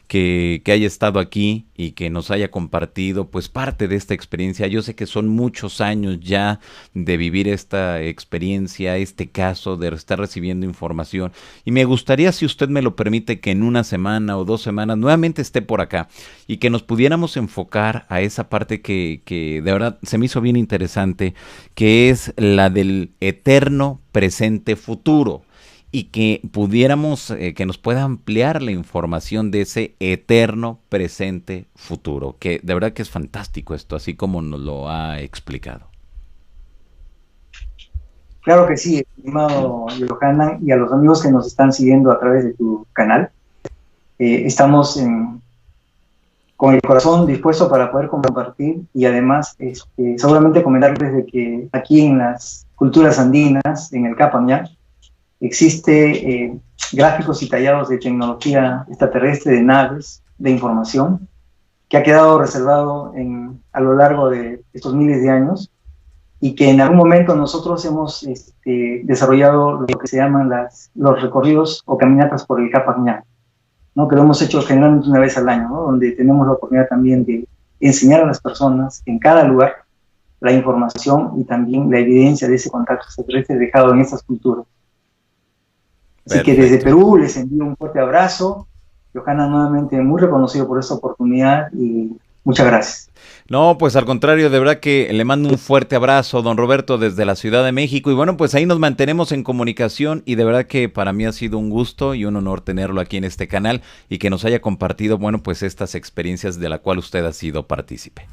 Que haya estado aquí y que nos haya compartido pues parte de esta experiencia. Yo sé que son muchos años ya de vivir esta experiencia, este caso, de estar recibiendo información. Y me gustaría, si usted me lo permite, que en una semana o 2 semanas nuevamente esté por acá y que nos pudiéramos enfocar a esa parte que de verdad se me hizo bien interesante, que es la del eterno presente futuro. Y que pudiéramos, que nos pueda ampliar la información de ese eterno presente futuro, que de verdad que es fantástico esto, así como nos lo ha explicado. Claro que sí, estimado Johanna, y a los amigos que nos están siguiendo a través de tu canal. Estamos con el corazón dispuesto para poder compartir y además seguramente comentarles de que aquí en las culturas andinas, en el Capañá, existe gráficos y tallados de tecnología extraterrestre, de naves, de información, que ha quedado reservado a lo largo de estos miles de años, y que en algún momento nosotros hemos desarrollado lo que se llaman los recorridos o caminatas por el Capac Ñan, ¿no? Que lo hemos hecho generalmente una vez al año, ¿no? Donde tenemos la oportunidad también de enseñar a las personas en cada lugar la información y también la evidencia de ese contacto extraterrestre dejado en estas culturas. Así Perfecto. que desde Perú les envío un fuerte abrazo. Johanna, nuevamente muy reconocido por esta oportunidad y muchas gracias. No, pues al contrario, de verdad que le mando un fuerte abrazo, don Roberto, desde la Ciudad de México. Y bueno, pues ahí nos mantenemos en comunicación y de verdad que para mí ha sido un gusto y un honor tenerlo aquí en este canal y que nos haya compartido, bueno, pues estas experiencias de la cual usted ha sido partícipe.